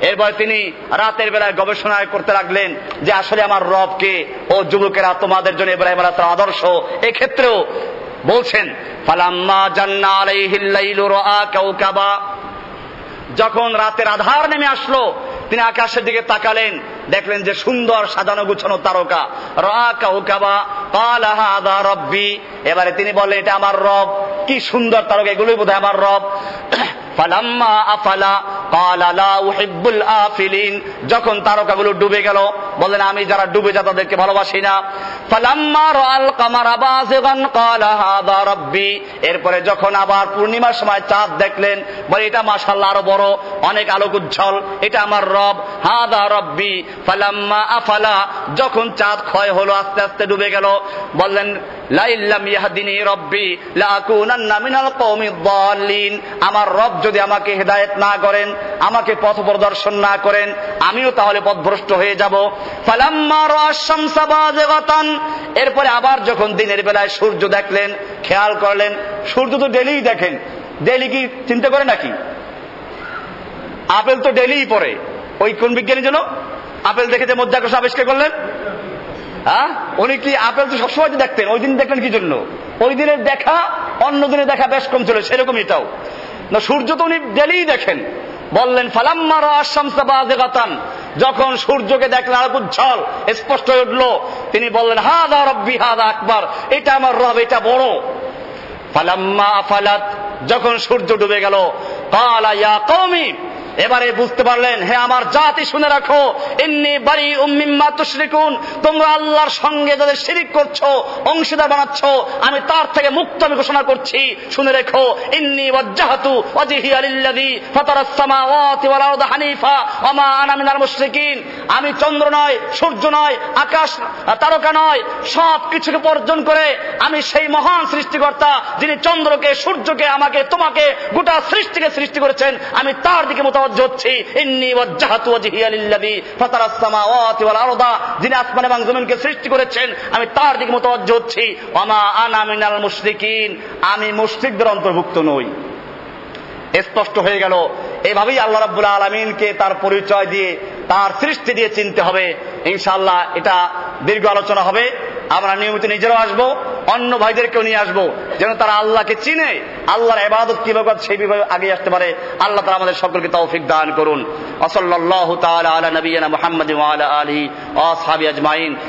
এরপর তিনি রাতের বেলায় গবেষণা করতে লাগলেন যে আসলে আমার রবকে। ও যুবকেরা, তোমাদের জন্য ইব্রাহিম আলাইহিস সালাম আদর্শ। এই ক্ষেত্রেও বলছেন ফালাম্মা জান্না আলাইহিল লাইলু রাআ কাওকাবা, যখন রাতের আধার নেমে আসলো তিনি আকাশের দিকে তাকালেন, দেখলেন যে সুন্দর সাজানো গুছানো তারকা। রাআ কাওকাবা ক্বালা হাযা রাব্বি, এবারে তিনি বললেন এটা আমার রব। কি সুন্দর তারকা, এগুলোই বোধহয় আমার রব। ফালাম্মা আফালা ক্বালা লা উহিব্বুল আফিলিন, যখন তারকাগুলো ডুবে গেল বললেন আমি যারা ডুবে যায় তাদেরকে ভালোবাসি না। ফালাম্মা রাআল কামারা বাযিগান ক্বালা হাযা রাব্বি, এরপরে যখন আবার পূর্ণিমার সময় চাঁদ দেখলেন বলে এটা মাশাআল্লাহ আরো বড়, অনেক আলোক উজ্জ্বল, এটা আমার রব। হাযা রাব্বি। ফালাম্মা আফালা, যখন চাঁদ ক্ষয় হলো, আস্তে আস্তে ডুবে গেল, বললেন লা ইল্লাম ইয়াহদিনি রাব্বি লাকুনান্না মিনাল কওমিদ দাল্লিন, আমার রব যদি আমাকে হেদায়েত না করেন, আমাকে পথ প্রদর্শন না করেন, আমিও তাহলে পথভ্রষ্ট হয়ে যাব। ফালাম্মা রাআশ শামসা বাযিগাতান, এরপরে আবার যখন দিনের বেলায় সূর্য দেখলেন, খেয়াল করলেন সূর্য তো ডেইলি দেখেন, ডেইলি কি চিন্তা করে নাকি? আপেল তো ডেইলি পড়ে। ওই কোন বিজ্ঞানী যেন আপেল দেখে যে মধ্যাকর্ষণ আবিষ্কার করলেন, হ্যাঁ, উনি কি আপেল তো সবসময় দেখতেন, ওই দিন দেখলেন কি জন্য? ওই দিনের দেখা অন্য দিনের দেখা বেশ কম ছিল, সেরকম এটাও না। সূর্য তো উনি ডেইলি দেখেন। বললেন ফালাম্মা রাআশ শামসা বাযিগাতান, যখন সূর্যকে দেখলেন আলোক উজ্জ্বল স্পষ্ট হয়ে উঠল, তিনি বললেন হাযা রাব্বি হাযা আকবার, এটা আমার রব, এটা বড়। ফালাম্মা আফালাত, যখন সূর্য ডুবে গেল ক্বালা ইয়া কওমি, এবারে বুঝতে পারলেন, হে আমার জাতি শুনে রাখো, ইন্নী বারিউম মিম্মা তুশরিকুন, তোমরা আল্লাহর সঙ্গে যাদের শিরিক করছো, অংশীদার বানাচ্ছ, আমি তার থেকে মুক্ত আমি ঘোষণা করছি। শুনে রেখো, ইন্নী ওয়াজ্জাহতু ওয়াজহিয়া লিল্লাযী ফাতারাস সামাওয়াতি ওয়াল আরদা হানিফা ওয়া মা আনা মিনাল মুশরিকিন। আমি চন্দ্র নয়, সূর্য নয়, আকাশ তারকা নয়, সব কিছুকে বর্জন করে আমি সেই মহান সৃষ্টিকর্তা যিনি চন্দ্রকে, সূর্যকে, আমাকে, তোমাকে, গোটা সৃষ্টিকে সৃষ্টি করেছেন, আমি তার দিকে মুতাওয়াজ্জিহ হচ্ছি। ইন্নী ওয়াজ্জাহতু ওয়াজহিয়া লিল্লাযী ফাতারাস সামাওয়াতি ওয়াল আরদা, যিনি আসমান এবং জমিনকে সৃষ্টি করেছেন, আমি তার দিকে মুতাওয়াজ্জিহ হচ্ছি। ওয়া মা আনা মিনাল মুশরিকিন, আমি মুশরিকদের অন্তর্ভুক্ত নই। স্পষ্ট হয়ে গেল। এভাবেই আল্লাহ রাব্বুল আলামিনকে তার পরিচয় দিয়ে, তার সৃষ্টি দিয়ে চিনতে হবে। ইনশাআল্লাহ এটা দীর্ঘ আলোচনা হবে। আমরা নিয়মিত নিজেরাও আসবো, অন্য ভাইদেরকেও নিয়ে আসবো, যেন তারা আল্লাহকে চিনে, আল্লাহর ইবাদত কিভাবে সেই বিভাগে আগে আসতে পারে। আল্লাহ তাআলা আমাদের সকলকে তৌফিক দান করুন। ওয়া সাল্লাল্লাহু তাআলা আলা নবিয়িনা মুহাম্মাদিন ওয়া আলা আলিহি ওয়া আসহাবিহি আজমাইন।